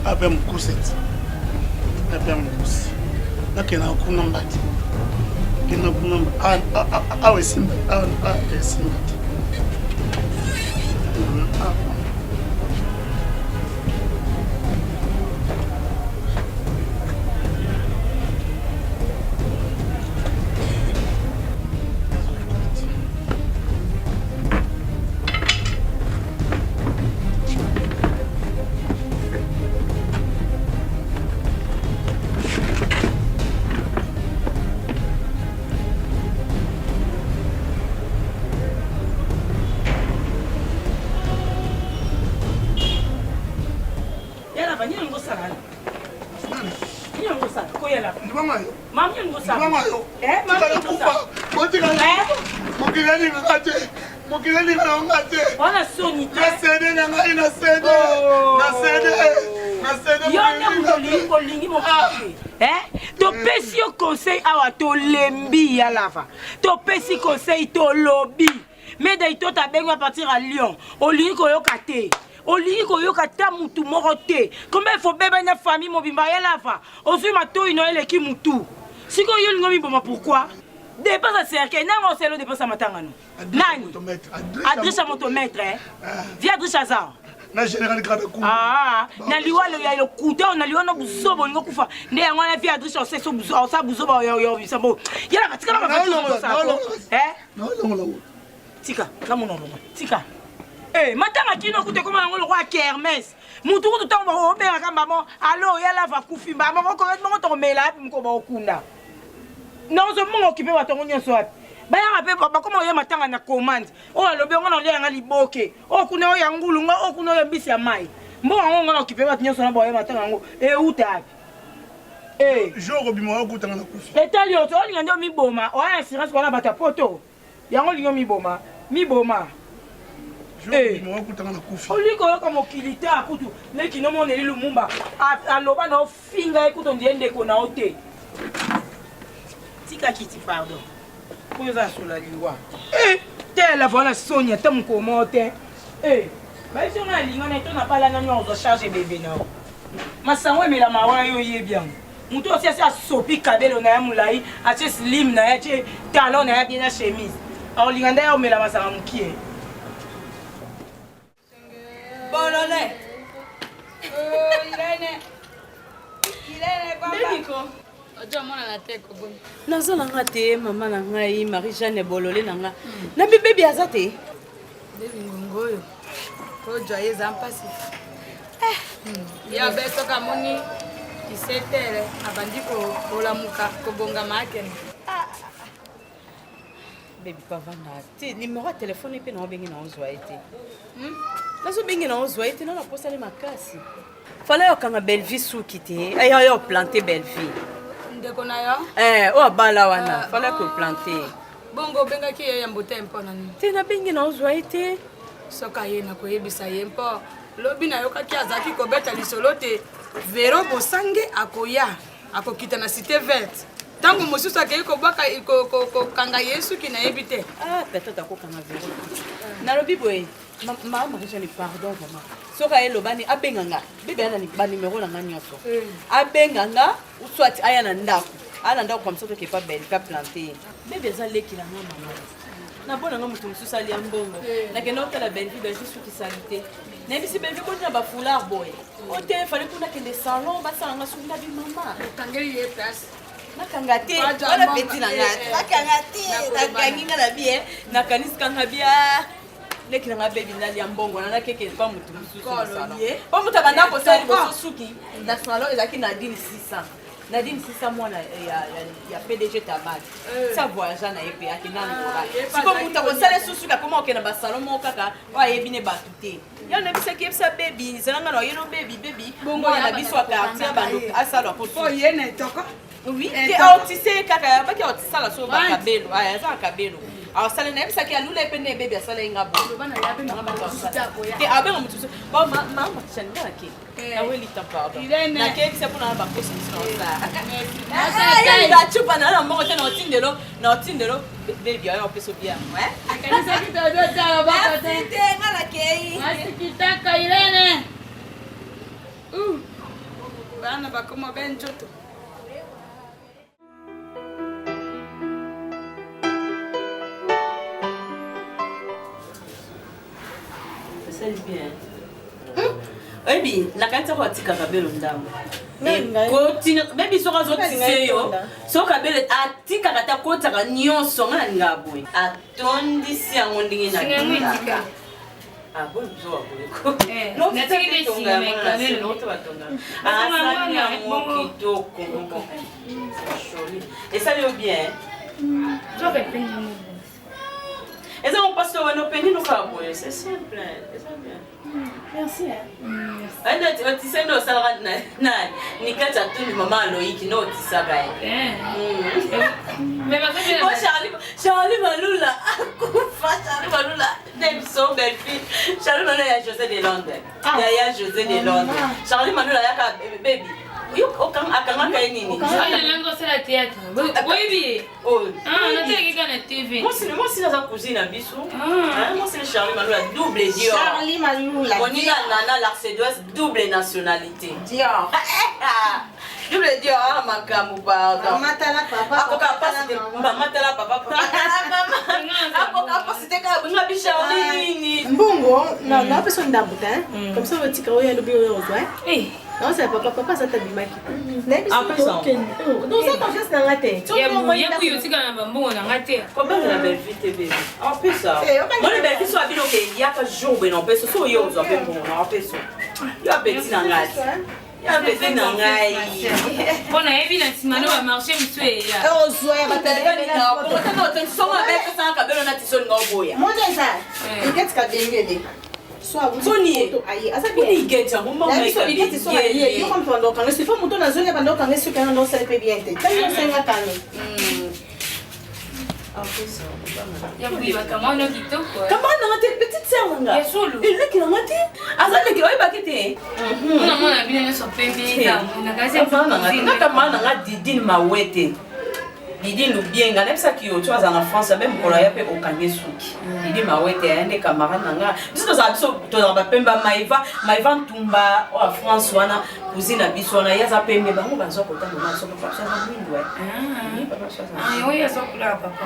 Avec mon coussette. Avec mon coussette. Là, il y a un coup de bâti. Il y a un coup de bâti. Ah, oui, c'est un topesi yo conseil awa tolembi ya lava topesi conseil tolobi meda ito tabengo à partir à Lyon olingi koyoka te olingi koyoka ta mutu moko te combien il faut beba na famille mobimba ya lava ozwi matoi no eleki mutu siko yo lingo miboma pourquoi dépense à cercle nango selo dépense à matangano nani adresse à motomètre via adresse à ça na général grade coup na liwalo ya lokuta na liwano buzobo ngo kufa nde yango na via adresse c'est so buzo sa buzobo yo bisambo yala katika ba non tika na mono tika Eh, matanga kino kute koma ngolo kwa kermesse. Mutu kutu tango ba obenga kamba mo, alo yala va kufi ba mo ko to mela mko ba okunda. Non zo mo occupé wa tongo nyonso wapi. Ba ya pe ba koma oya matanga na commande. O alobe ngona le nga liboke. O kuna oya ngulu nga o kuna oya mbisi ya mai. Mbo ngo na occupé wa nyonso na ba oya matanga ngo. E uta. Eh, jour bimo okutanga na kufi. Etali oto olinga ndio miboma. O assurance ko na bata poto. Yango lingo miboma. Miboma. Oliko yoka mokili te akutu leki no moneli Lumumba aloba na ofinga ekuto ndiye ndeko na ote tika kiti pardon poza sola liwa te la voilà Sonia te mkomo te ba iso na linga na to na pala na nyo charge bébé na masango emela mawa yo yebia mutu osi asa sopi kabelo na ya mulai ache slim na ya che talon na ya bien na chemise olinga nda ya omela masanga mukie Bolole. Irene Beniko. Ojo mona na teko bon. Nazo nanga te mama na ngai Marie-Jeanne Bolole nanga. Na bébé azate. Baby ngoyo. Ko joyeux ampasi. Ya beto kamoni isetere abandi ko olamuka ko bonga makene. Baby pavana. Ti numéro de téléphone pe na obengi na ozwa ete. Nazo bengi na ozwa ete na posa le makasi. Fala yo kanga Belleville suki te. Ayo yo planter Belleville. Ndeko na yo? O bala wana. Fala ko planter. Bongo benga ki ya mbote mpona ni. Te na bengi na ozwa ete. Soka ye na koyebisa ye mpo. Lobi na yo kaki azaki ko beta lisolo te. Vero bosange akoya. Akokita na cité verte. Tango mosusu akei ko baka ko kanga Yesu ki na yebite. Peut-être ko kanga Vero. Na lobi boy. Maman Marie-Jeanne pardon maman. Soka elobani abenganga. Bébé ana ni ba numéro na nga nyonso. Abenganga soit aya na ndako. Ala ndako comme ça que pas belle pas planter. Bébé za leki na nga maman. Na bona nga mutu mususu ali ambongo. Na kena otala belle vie juste qui salite. Na bisi belle vie ko na ba foulard boy. O te fallait qu'on a que des salons ba sala nga sukuna bi maman. Kangeli ye place. Nakanga te. Wala petit na nga. Nakanga te. Nakanginga na bien. Nakaniska nga bien. Leki nga baby ndali ambongo na keke pa mutu mususu sala. Pa mutu banda ko sala ko suki. Na salon ezaki na dini 600. Nadine 600 mwana ya PDG Tabad. Ça voyage na epe akina ngola. Siko mutu ko sala susu ka koma okena ba salon mo kaka wa yebine batute. Ya na bisa kepsa baby zelanga no yeno baby. Bongo na biso quartier bando asala ko. Po yene toko. Oui, te autise kaka ba ki autisala so ba kabelo. Aya za kabelo. Alors ça ne ça qui a loulé peine bébé ça là inga bon bana ya pe mama te abe mo tuso ba mama changa ki na weli tapado na ke c'est pour na ba ko solution ça ya ida chupa na mo te no tindelo baby ya on peut so bien ouais kanisa ki to do za ba te ngala ke masikitaka Irene bana ba koma benjoto. C'est bien. Baby, la kanta ko tika kabelo ndambo. Continue, baby soka zo tiseyo. Soka bele atika kata kota ka nyonso ngana ngabwe. Atondi si angondingi na. Singa bon zo ko. No nataki de singa kabelo no to batonga. Asa ya kitoko. Et ça va bien. Je vais peindre. Et ça on passe au peindre no kabo, c'est simple, c'est bien. Merci. Tu sais, non, ça va ni quand tu as tout le moment Loïc, non, tu sais pas. Mais ma fille, moi, Charlie Maloula, Charlie Maloula, n'aime son belle fille. Charlie Maloula, il y a José de Londres. Il y a José de Londres. Charlie Maloula, il y a baby. Oui, aucun kaini. C'est la théâtre. Oui, oh. On a dit qu'on TV. Moi, c'est la cousine à Bissou. Moi, c'est Charlie Maloula, double Dior. Charlie Maloula. On dit Nana l'Arcédoise, double nationalité. Dior. Double Dior, makamu pardon. Matala papa. Matala papa. Apoka c'était ka bunga Charlie. Mbongo, na personne d'aboutin. Comme ça, on va dire qu'il y a le bureau. Non, c'est papa, ça t'a bimaki. Après ça. Donc, ça confiance dans la tête. Il y a plus aussi quand même bon dans la tête. Comment la belle vie bébé? Après ça. Moi les belles filles sont habillées OK, il y a que jour ben on peut se so yo zo ben bon, on peut so. Il y a petit dans la. Il y a petit dans la. Bon, na ebi na simano va marcher monsieur ya. Oh, soya batale na. Pourtant on te so avec ça ka belo na tiso nga boya. Moi déjà. Qu'est-ce qu'a dégagé? Soit vous Boni asa bien igeta mo mama igeta so aye yo comme pendant quand c'est pas moto na zone pendant quand c'est quand on sait bien té tayo senga kani ya kuiba kama ono kitoko kama na te petite sœur nga yesolo ile ki na te asa le ki oiba kite mona bina so pembe na kazi na kama na didine mawete Didi Lubienga, même ça qui est tu vois en France, même pour la yape au Kanyesuki. Didi Mawete, un des camarades nanga. Tu sais, tu as pemba Maïva Tumba, en France, wana, cousine Abiswana, yaza pembe, bango bazo kota mona, so papa ça va bien, ouais. Ah, oui, yazo kula papa.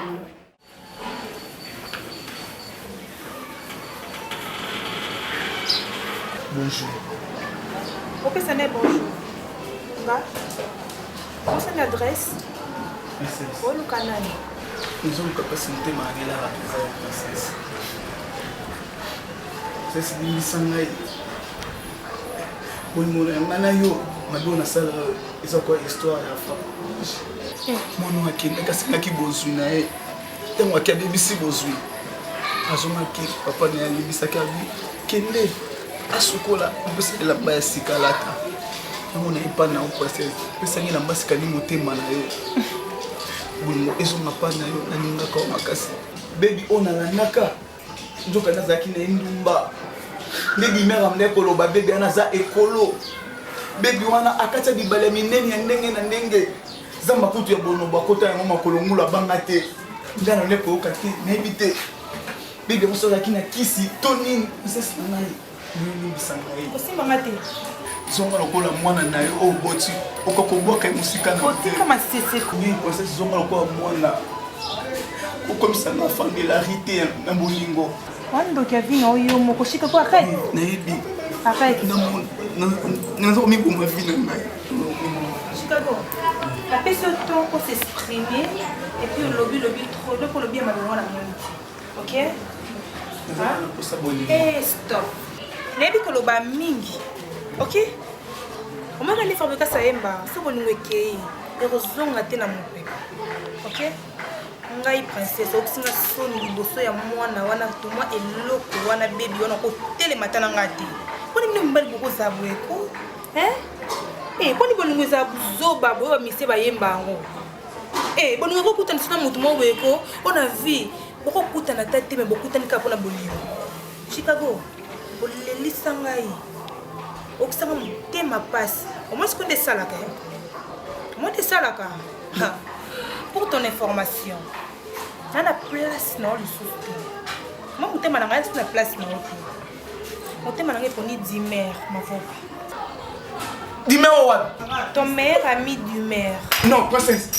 Bonjour. Ok, ça n'est bonjour. Va. C'est l'adresse. Princesse. Oh, le canal. Nous sommes capables de marier la princesse. C'est une sangai. Bon, manayo, madonna sala, ils ont quoi histoire à faire. Mon nom est Ken, parce que qui besoin nae. Tant moi qui a BBC besoin. Azoma qui papa ne a libisa qui a vu Kende. Asukola, on peut se la base sikalata. On n'est pas na opasser. Peut se la base kani motema na yo. Bongo ezonga pa na yo na ninga ka makasi baby ona la naka njoka nazaki na ndumba baby mera mne koloba baby anaza ekolo baby wana akata bibale minene ya ndenge na ndenge zamba kutu ya bono bakota ya mama kolongula banga te ngana ne ko kati na ebite baby mosola kina kisi tonini sasa nai ni bisanga yi osimba ngate zonga lokola mwana na yo oboti okokobwaka musika na te kama sese oui princesse zonga lokola mwana okomisa na familiarité na bolingo wando kia vina oyo moko shika kwa kai na yebi arrête na zo mi boma vina ngai Chicago la personne temps pour s'exprimer et puis le lobby trop le pour le bien malheureux la monde OK eh stop nebi koloba mingi OK on m'a allé fabriquer ça emba ça bon nous ekei erozonga te na mope OK ngai princesse okusinga soni liboso ya mwana wana tuma eloko wana baby wana ko tele matana ngati poni mne mbali boko zabweko poni bolingo za buzoba boyo mise ba yemba ngo bolingo ko kutana sina mutu mo weko ona vi boko kutana tate me bokutani ka pona bolingo Chicago bolelisa ngai okusanga motema pasi omoi siko nde esalaka omoi nde esalaka pour ton information nana place na o lisusu te mo motema na ngai na place na o te motema na ngai eponi dimer mavoka dimer wapi ton meilleur ami du maire non princesse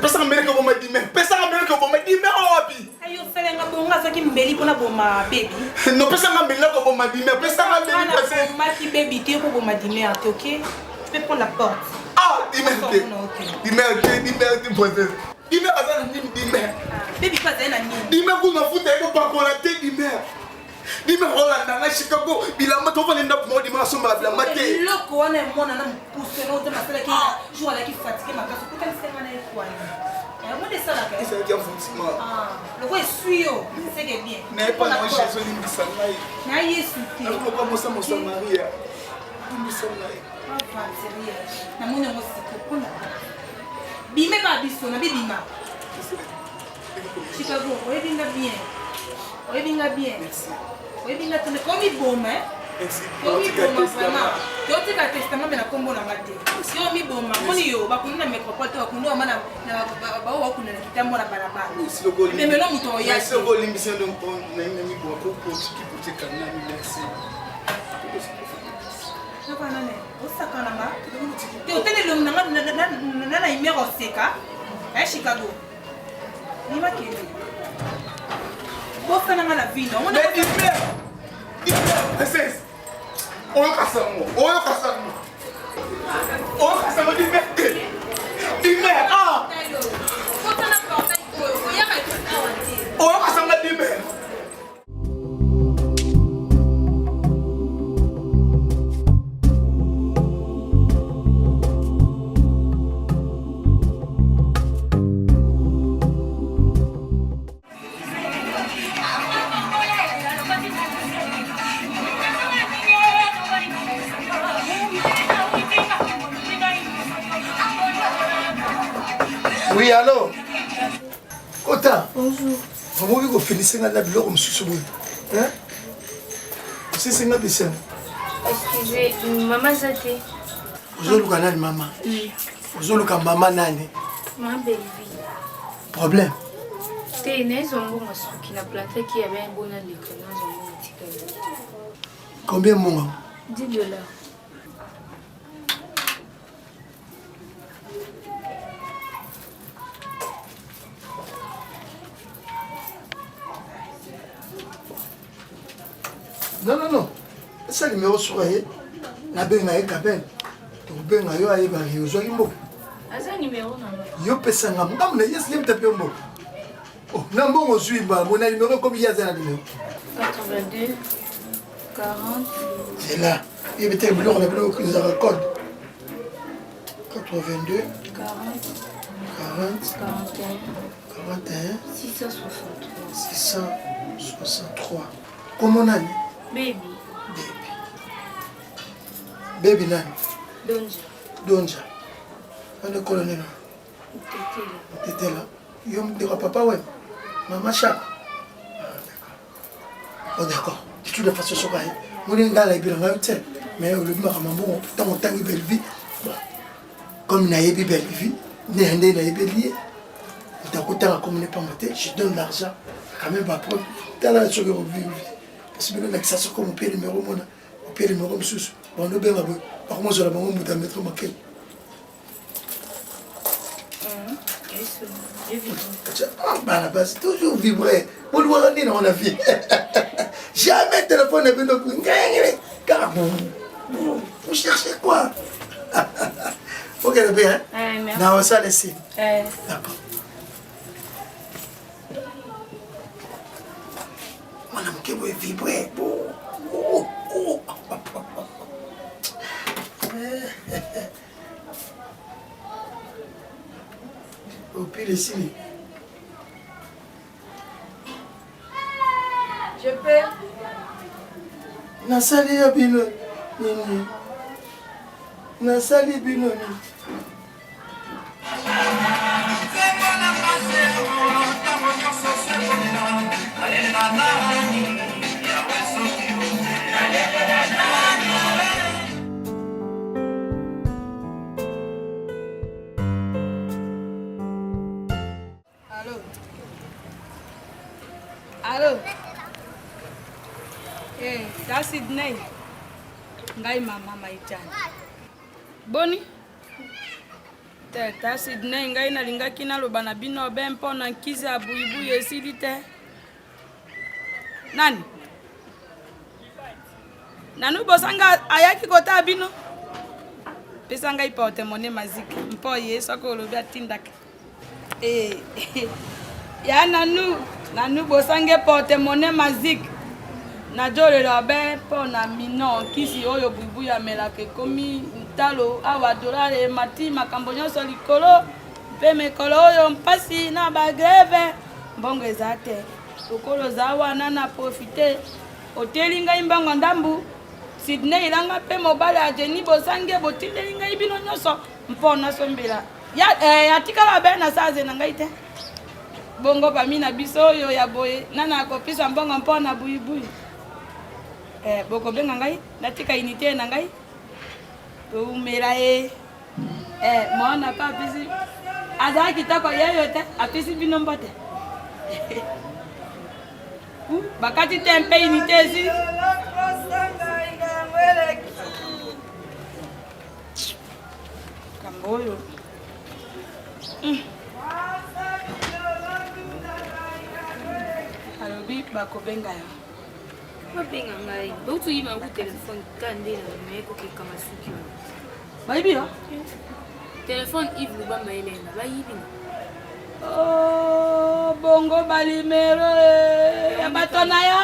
pesa mbele ko boma dimer pesa mbele ko boma dimer wapi ayo selenga bonga soki mbeli pona boma baby no pesa mbele ko boma dimer pesa mbele princesse maki baby te ko boma dimer te OK tu peux prendre la porte dimer princesse dimer azana nini dimer baby pas zena nini dimer kuna futa eko pakola te dimer dimer Hollanda na Chicago bilamba to vale ndap mo dimer somba bilamba te loko wana mona na mpuse no te masala ki jour ala ki fatigué makaso kuta nsenga na ekwani moi de ça là c'est qui a foutima le quoi suyo c'est que bien n'est pas non Jésus limbisa ngai na Yesu te ko pa mosa Maria limbisa ngai pas sérieux na mona mo siko kuna bime ba biso na bibima Chicago oyebinga bien merci oyebinga tene komi boma merci komi boma vraiment yotika testament na kombo na ngate si omi boma koni yo bakuni na métropole to bakuni omana na ba wakuna na kitambo na barabara si loko mais non muto ya si loko limbisa ndo na mi bo ko ki kana merci Napa nane osakana ma te otele lo na imero seka Chicago ni makele bofana nga na vino princesse oyo kasango dime oyo kasanga dime. Oui, allô? Kota. Bonjour. Vraiment, vous finissez la billet comme sous hein? C'est nga bisen. Excusez, maman Zate. Vous avez le canal maman. Oui. Vous avez le canal maman nani. Maman baby. Problème. T'es né zongo masuki na planté qui avait un bon à l'école na zongo tika. Combien mon $10. Non. C'est le numéro sur la benga e kabel. To benga yo aye ba yo zo imbo. Asa numéro na. Yo pesa ngam na yes lim tape mbo. Oh, na mbongo zui ba mon numéro comme ya za numéro. 82 40. C'est là. Il était bleu on a bleu que nous avons code. 82 40 41 663. 663. Comment on a? Baby. Baby nani? Donja. On est colonel. T'étais là. Yo me dira papa ouais. Maman Chap. Oh d'accord. De toute façon sur quoi? Mon gars là il bien hotel. Mais le maman bon tant belle vie. Comme na yebi belle vie, na yebi lié. D'accord comme n'est pas monté, je donne l'argent. Quand même pas preuve. T'as la chose que vous vivez. Parce que là ça comme paye numéro mon paye numéro sous. On ne peut pas par moi je la maman me mettre marqué. Bah la base toujours vibrer. Pour le voir on a vie. Jamais téléphone n'est venu pour car vous cherchez quoi? Faut qu'elle bien. Merci. Non, ça laisse. D'accord. On a manqué de vibrer. Au pire ici. Je peux. Nasali abino nini. Nasali bino nini. Allô? Ta Sydney. Ngai mama maitani. Boni? Ta Sydney ngai nalingaki naloba na bino be mpo na nkizi ya buibuyi esili te. Nani? Nanu bosanga ayaki kota bino? Pesa ngai porte monnaie magique mpo ye soko olobi atindaka. Ya nanu bosange porte monnaie magique. Na jolelo be mpo na mino kisi oyo buibuyi amelaka ekomi ntalo awa dolare mati makambo nyonso likolo mpe mekolo oyo mpasi na bagreve mbongo eza te lokolo za wana na profite oteli ngai mbango ndambu Sydney ilanga mpe mobali ya Jenny bosange botindeli ngai bino nyonso mpo nasombela atikala be na saze na ngai te bongo pami na biso oyo ya boye nana akopesa mbongo mpo na buibuyi boko benga ngai natika unité na ngai umela ye mwana pa pisi azala kitoko yeyo te apesi bino mbote bakati te mpe unité esi kambo oyo alobi bakobenga yo babenga ngai bautoyiba yango telefone ta nde na me kokekama suki bayibi yo telefone Yves Lubamba elenga bayibi bongo balimero ya bato na yo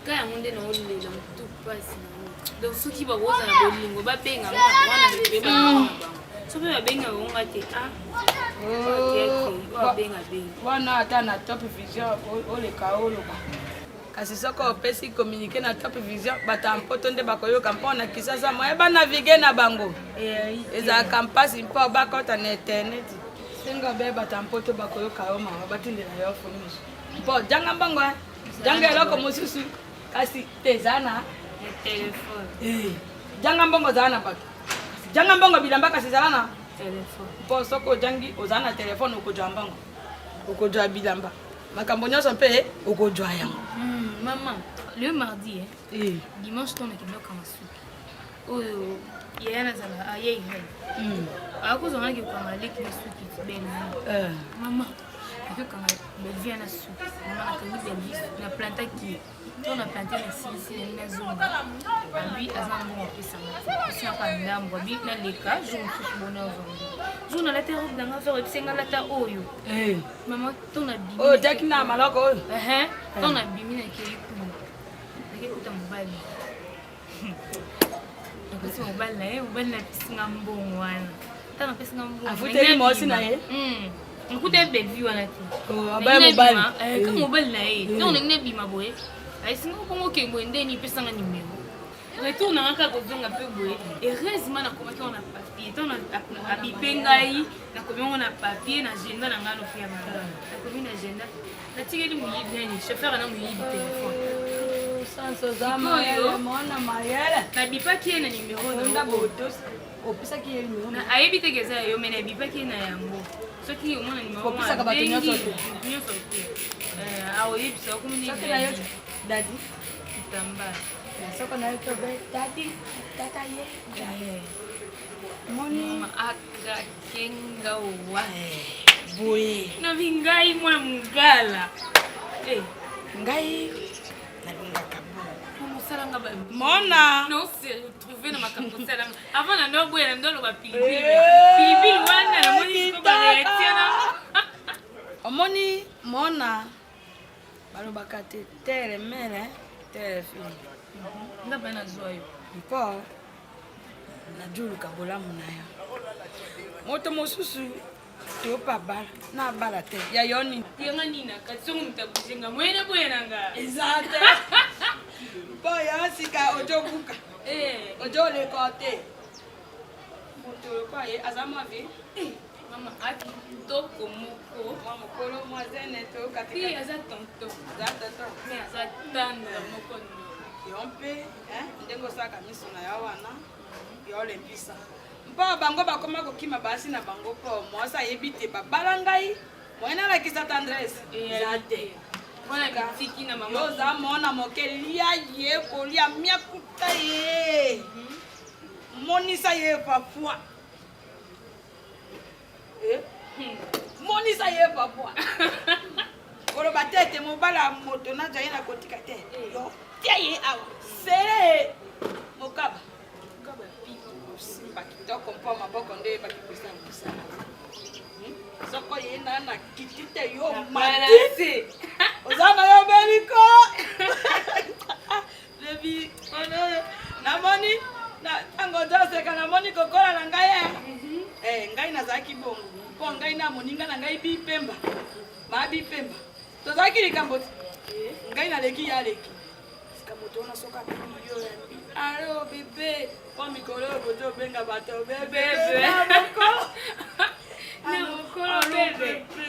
ka yango nde naolela motu mpasi nango donc soki bakozala bolingo babenga wana mpe bango so mpe babenga bangonga te babenga wana ata na top vision oleka oloba kasi soko opesi communiqué na top vision bato ya mpoto nde bakoyoka mpona kisasa moye banavige na bango ezalaka mpasi mpo bakota na internet senga be bato ya mpoto bakoyoka yo mama batindela yo foni mosu mpo janga mbongo janga eloko mosusu kasi te eza na telefone janga mbongo ozala na bato janga mbongo bilamba kasi ezala na telefone mpo soko ojangi ozala na telefone okozwa mbongo okozwa bilamba makambo nyonso mpe okozwa yango maman le mardi dimanche tonakendaka masuki oyo yaya nazala ayei hai akozongaki kokanga leki na suki bene mama akokanga belvia na suki mama nakangi belvis na plantaki to na plante na silisili nazonga abi aza mbongo apesanga osiaka ndambo abi naleka jour mosusu bona ovandi jour nalata robe nanga faire episenga lata oyo mama to na bimi oyo teki na maloko oyo to na bimi nakei kuna nakekuta mobali nakosi mobali na ye mobali napesinga mbongo wana ta napesinga mbongo afuteli mosi na ye nkuta ebelvi wana te abaya mobali ka mobali na ye to ndenge nebima boye ayisinga bongo ke boye nde nipesanga nimero retour nanga kaka kozonga mpe boye heureusement nakomaki yango na papier to abipe ngai nakomi yango na papier na agenda na ngai nofi ya maa nakomi na agenda natikeli moyibi nani chauffeur ana moyibi telefone nabipaki ye na nimero ayebi teke eza yo me nabipaki ye na yango soki omona nimero nyonso te aoyebisa dadi kitambala soko na yo tobe dadi tata ye moni akakenga wa boye nabi ngai mwana mongala ngai nalingaka mosalanga mona nose retrouve na makambo salanga avant na ndo boye na ndo loba pilipili wana na moni ko ba reaction na omoni mona balobaka te tere mere tere fili nga bana zoyo mpo najuluka bolamu na yo moto mosusu topa bala na bala te ya yoni yanga nina katsongo mutabujenga mwene boye nanga exacte mpo ya sika ojobuka ojo lekote moto kwa ye azama vi mama aki toko moko mama kolo mwazene to katika ki aza tonto mais aza tendre moko yo mpe ndenge osaka miso na yo wana yo olembisa mpo bango bakoma kokima basi na bango mpo mwasi ayebi te babala ngai moyena alakisa tendresse eza te yo oza mona moke lia ye kolia miakuta ye monisa ye papua monisa ye papua koloba tete mobala moto nazaye na kotika te yo tia ye awa sere mokaba bakitoko mpo maboko nde bakikosa mosala soko ye na kiti te yo matisi oza na yo beliko lebi namoni ntango ozoseka namoni kokola na ngai ngai nazalaki bongo mpo ngai na moninga na ngai bipemba mabipemba tozalaki likambo ngai naleki ye aleki sika moto wana soka yo yambi alo bebe mpo mikolo oyo bozo obenga bato bebe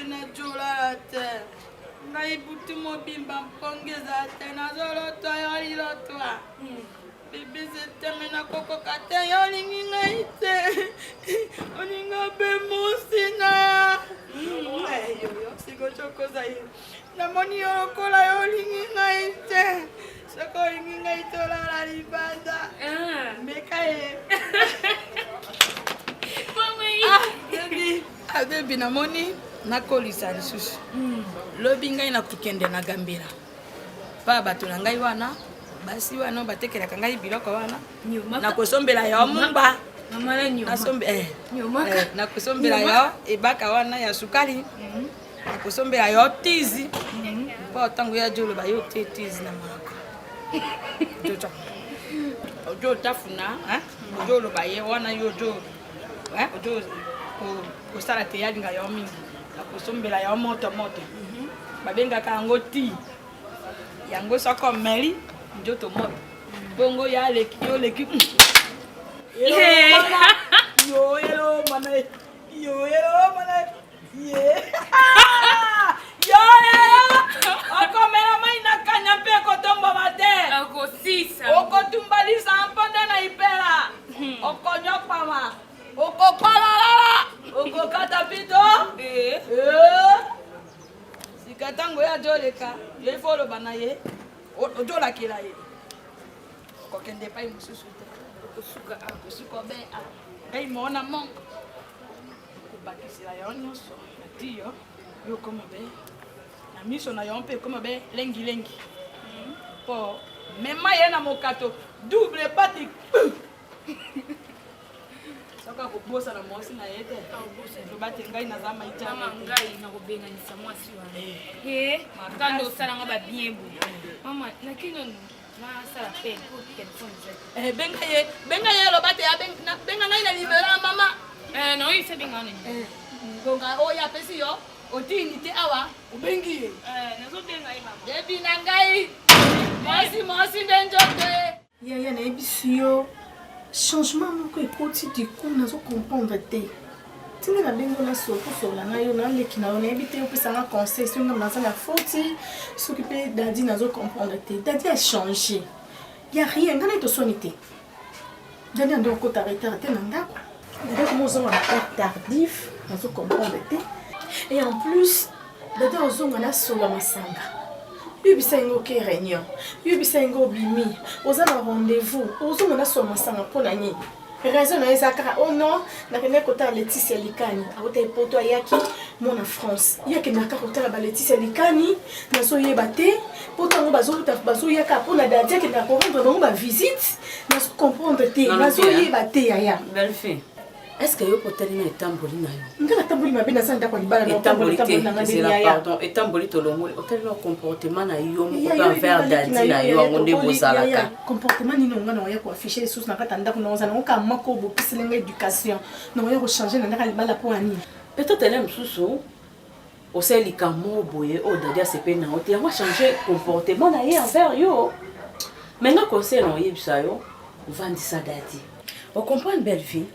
najolala te ngai butu mobimba mpongeza te nazolotwa yo lilotwa bebe zeteme nakokoka te yo olingi ngai te olinga be mosina yoyo sikocokoza ye namoni yo lokola yo olingi ngai te soko olingi ngai tolala libanda meka ye abebi namoni nakolisa lisusu lobi ngai nakokende na gambela mpa bato na ngai wana basi wana batekelaka ngai biloko wana nakosombela yo mumba nakosombela yo ebaka wana ya sukali nakosombela yo tizi mpo ntango ya jo oloba yo te tizi na monoko ojo otafuna ojo oloba ye wana yo ojo kosala te yalinga yo mingi nakosombela yo moto babengaka yango ti yango soko meli njoto moto bongo ya leki yo leki yo mana okomela mai na kanya mpe kotomba mate okotumbalisa mponde na ipela okonyokpama okopalalala okokata pito sika ntango ya joleka yo ifo oloba na ye ojolakela ye okokende epai mosusu te kosuka obe ngai moona mongo kobakisela yo nyonso nati yo yo okoma be na miso na yo mpe ekoma be lengilengi mpo mema ye na mokato double pati soka kobosana mwasi na ye te loba te ngai naza maitama ngai nakobenganisa mwasi wana kando osalanga babien boye mama nakino nasala pe po telefone benga ye loba te benga ngai na libera mama naoyise benga wana ngonga oyo apesi yo otini te awa obengi ye nazobenga ye mama yebi na ngai mwasi nde nzoto yaya nayebisi yo changement moko ekoti diku nazokomprendre te ntinga na bengo nasokosola na yo naleki na yo nayebi te opesanga conseil soki ngam naza na foti soki mpe dadi nazokomprendre te dadi achange ya rien ngai naye tosoni te dadi ande okota retard te na ndako dadi akoma ozonga na heure tardif nazokomprendre te et en plus dadi ozonga nasola masanga yebisa yango oke réunion yebisa yango obimi oza na rendez-vous ozonga nasola masanga mpo na nini raison na ye eza kaka o non nakende kotala Laetitia Likani akota epoto ayaki mona France ye akendaka kotala baLaetitia Likani nazoyeba te mpo ntango bazoyaka mpo na dadi akendaka korendre bango bavisite nazokomprendre te nazoyeba te yaya Belle-fille, est-ce que yo potelina etamboli na yo nga natamboli mabe naza ndako libala etamboli tolongoli otelina comportement na yo moko envers dadi na yo yango nde bozalaka comportement nini onga naoya koaffiche lisusu na kati ya ndako naoza nango kaka moko bopiselenga éducation naoya kochange na ndako libala mpo ya nini peut-être ele mosusu osali likambo boye oyo dadi asepe na yo te yango achange comportement na ye envers yo maintenant conseil na oyebisa yo ovandisa dadi ocomprendre Belle-Fille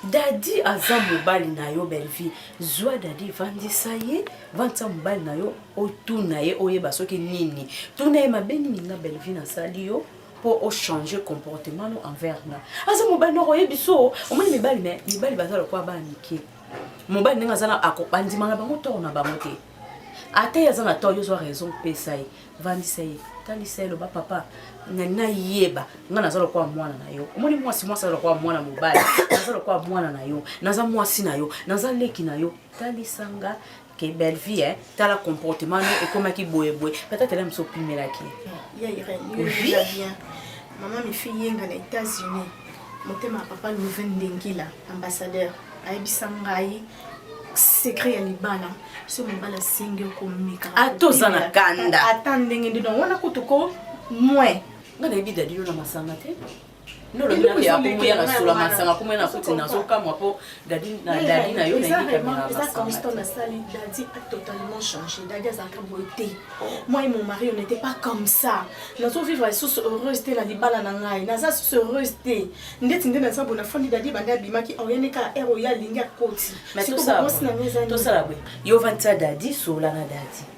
dadi aza mobali na yo Belle-Fille zwa dadi vandisa ye vandisa mobali na yo otuna ye oyeba soki nini tuna ye mabe nini nga Belle-Fille nasali yo mpo ochange comportement no envers na aza mobali noko oyebi so omoni mibali baza lokwa bana mike mobali ndenge aza na bandima na bango toro na bango te ata ye aza na toro yozwa raison pesa ye vandisa ye talisa ye loba papa nayeba nga naza lokwa mwana na yo omoni mwasi aza lokwa mwana mobali naza lokwa mwana na yo naza mwasi na yo naza leki na yo talisa nga ke Belle-Fille tala comportement no ekomaki boyeboye peut-être ele moso opimelaki ya Irene bien maman mi fille yenga na États-Unis motema ya papa Louvain Ndengila ambassadeur ayebisa ngai secret ya libala so mobala asengi okomeka atoza na kanda ata ndenge ndi donc wana kotoko moins nga nayebi dadi yo na masanga te nolobina ya komoya na sula masanga komoya na kuti nazokamwa mpo dadi na yo nayebi kamera eza constant nasali dadi a totalement changé dadi azalaka boye te moi et mon mari on n'était pas comme ça nazovivre lisusu heureuse te na libala na ngai naza susu heureuse te ndeti nde naza bona fondi dadi bandi abimaki oyende kaka ere oyo alingi akoti tosala boye yo vandisa dadi sola na dadi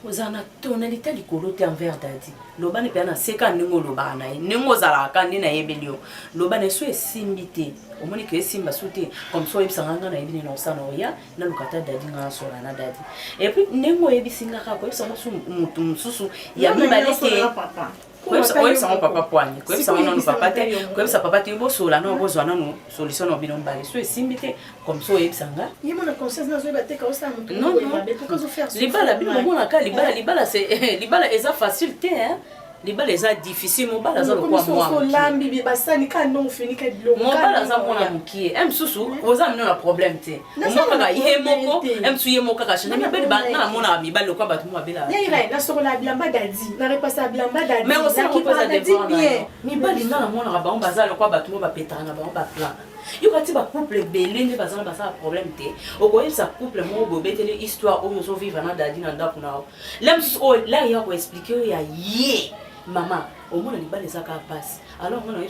oza na tonalité likolo te envers dadi lobani mpe na seka ndenge olobaka na ye ndenge ozalaka nde nayebeli yo lobani so esimbi te omoni ke esimba so te comme so oyebisanga nga nayebi nini osala oya naluka ta dadi nga asola na dadi epuis ndenge oyebisinga kaka koyebisanga so motu mosusu ya mibale te koyebisanga papa poani koyebisanga nanu papa te koyebisa papa te bosola no bozwa nanu solution na bino mbale so esimbi te comme so oyebisanga ye mona conscience nazoyeba te kaosala motu libala bino omonaka libala eza facile te libala eza difficile mobala aza lokwa lambi basani ka non fini ka bilo mobala aza mwana mokie msusu oza mino na problème te omokaka ye moko msu ye moko kaka chana mibali bana mona mibali lokwa bato mo abela yaira na sokola bilamba dadi na repasa bilamba dadi mais aussi on pose des bien mibali na mona ba on baza lokwa bato mo ba petana ba on ba plan yo kati ba couple belé ne bazana basa problème te okoyebisa couple mo bobetele histoire oyo zo vivre na dadi na ndako nao lemsu o la ya ko expliquer ya ye maman au moins les balles ça passe alors on a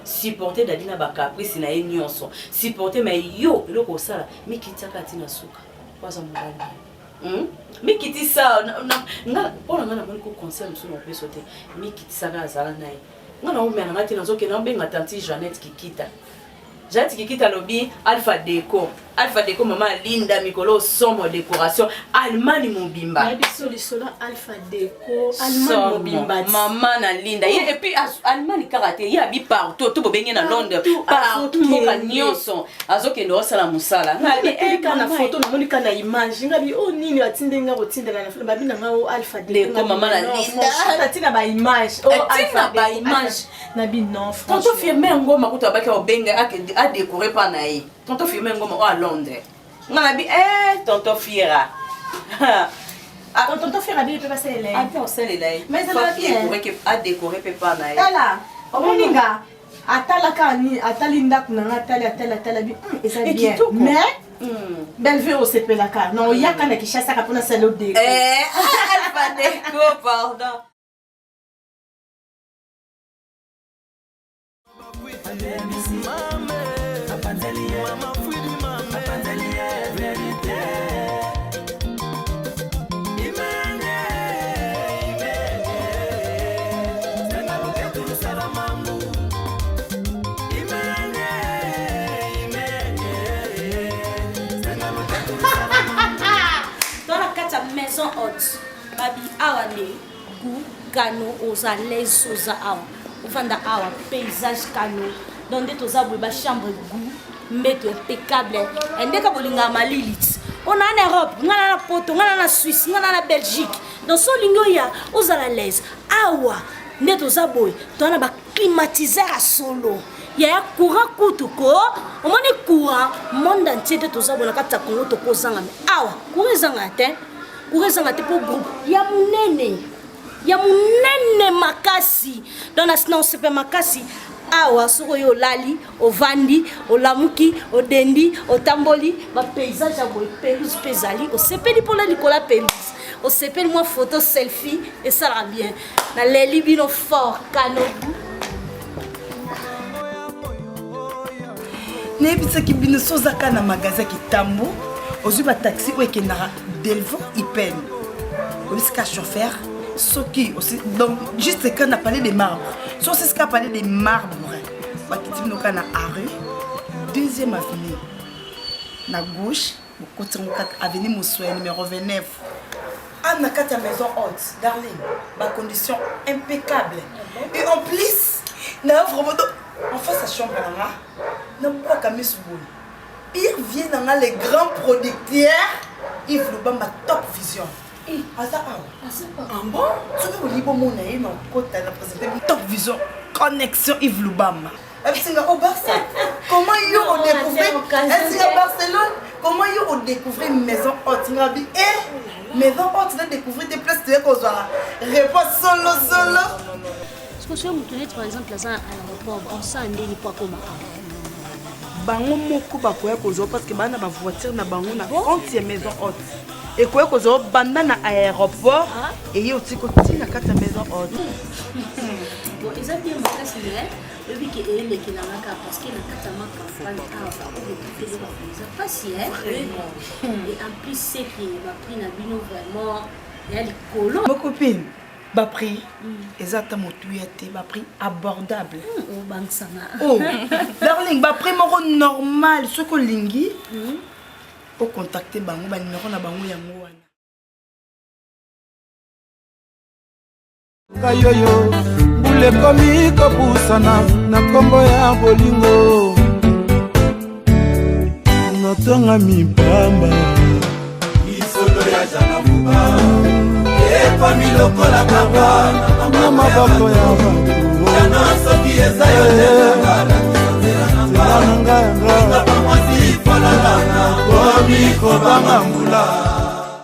supporter dadina ba caprice na nyonso supporter mais yo eloko sala mikitaka tina suka kwaza mobali mikiti sa na pona ngana moni ko conseil mso no peso te mikiti saka azala naye ngana o mena ngati nazoke na benga tanti Jeannette Kikita lobi Alpha Déco maman Linda Mikolo somo décoration Allemagne mobimba na biso lisolo Alpha Déco Allemagne mobimba maman na Linda et puis Allemagne karaté ya bi partout to bobenge na Londres partout moka nyonso azoke ndo sala musala ngabi kana photo na monika na image ngabi o nini batindenga botindela na film babina ngao Alpha Déco maman na Linda tatina ba image o Alpha ba image na bi non franchement tonto firme ngoma kuta baki obenga a décorer pa na yi tonto firme ngoma à Londres ngabi tonto fira tonto fira bi pe passer les attends c'est les mais ça va bien a décorer pe pa na yi tala omoninga atala kani atalinda kuna atala bi eza bien mais Bellevue au sepelaka non yaka na kishasa kapona salo de Alpha Déco pardon maison haute babi awa ne gu kano oza les oza awa ofanda awa paysage kano donde toza boye ba chambre gu mbeto impeccable endeka bolinga malilit on a en Europe ngana na poto ngana na Suisse ngana na Belgique dans so lingo ya oza les awa nde toza boye tona ba climatiser à solo ya courant kutuko omoni courant monde entier te toza bona kata Congo to kozanga awa kurizanga te pour groupe ya munene makasi dans la super makasi awa soko yo lali ovandi olamuki odendi otamboli ba paysage ya boy pelouse pezali osepeli pour la likola pelouse osepeli moi photo selfie et ça va bien na leli bino fort kanobu nayebisaki bino sozaka na magasin kitambo ozwi bataxi oyo ekendaka Delvaux Ipen obisika chauffeur soki aussi donc juste quand on a parlé des marbres so c'est ce qu'a parlé des marbres bakiti binoka na rue deuxième avenue na gauche côté avenue Moussoua numéro 29 na kati ya maison haute darling ba condition impeccable et en plus na vraiment en face à chambre là na kwa kamisu boy il vient dans les grands producteurs Yves Lubamba Top Vision. Asa ah bon? Ce que vous dites mon nez non côté la présenter Top Vision connexion Yves Lubamba. Est-ce au Barça? Comment yo on découvre? Est-ce à Barcelone? Comment yo on découvre maison haute ngabi maison haute on découvrir des places de cause réponse solo. Ce que je me par exemple là à l'aéroport on sent ndeni pas comment bango moko bakoya kozwa parce que bana ba voiture na bango na honte ya maison haute et koya kozwa banda na aéroport et yo tiko tina kata maison haute bon ils ont bien makasi mais le bi ke ele ke na maka parce que na kata maka fani ava ou de tout les pas si et en plus c'est que va prix na bino vraiment il y a les colons ma copine ba prix exactement motuya te ba prix abordable au bank sana oh darling ba prix moko normal ce que lingi au contacter bango ba numéro na bango yango wana kayoyo bule komi kopusana na kombo ya bolingo notonga mipamba isolo ya jana buba ekwami lokola kaka na maboko ya bato yana soki eza yo nzela na ngai nga mwasi fololanga komi kobanga mbula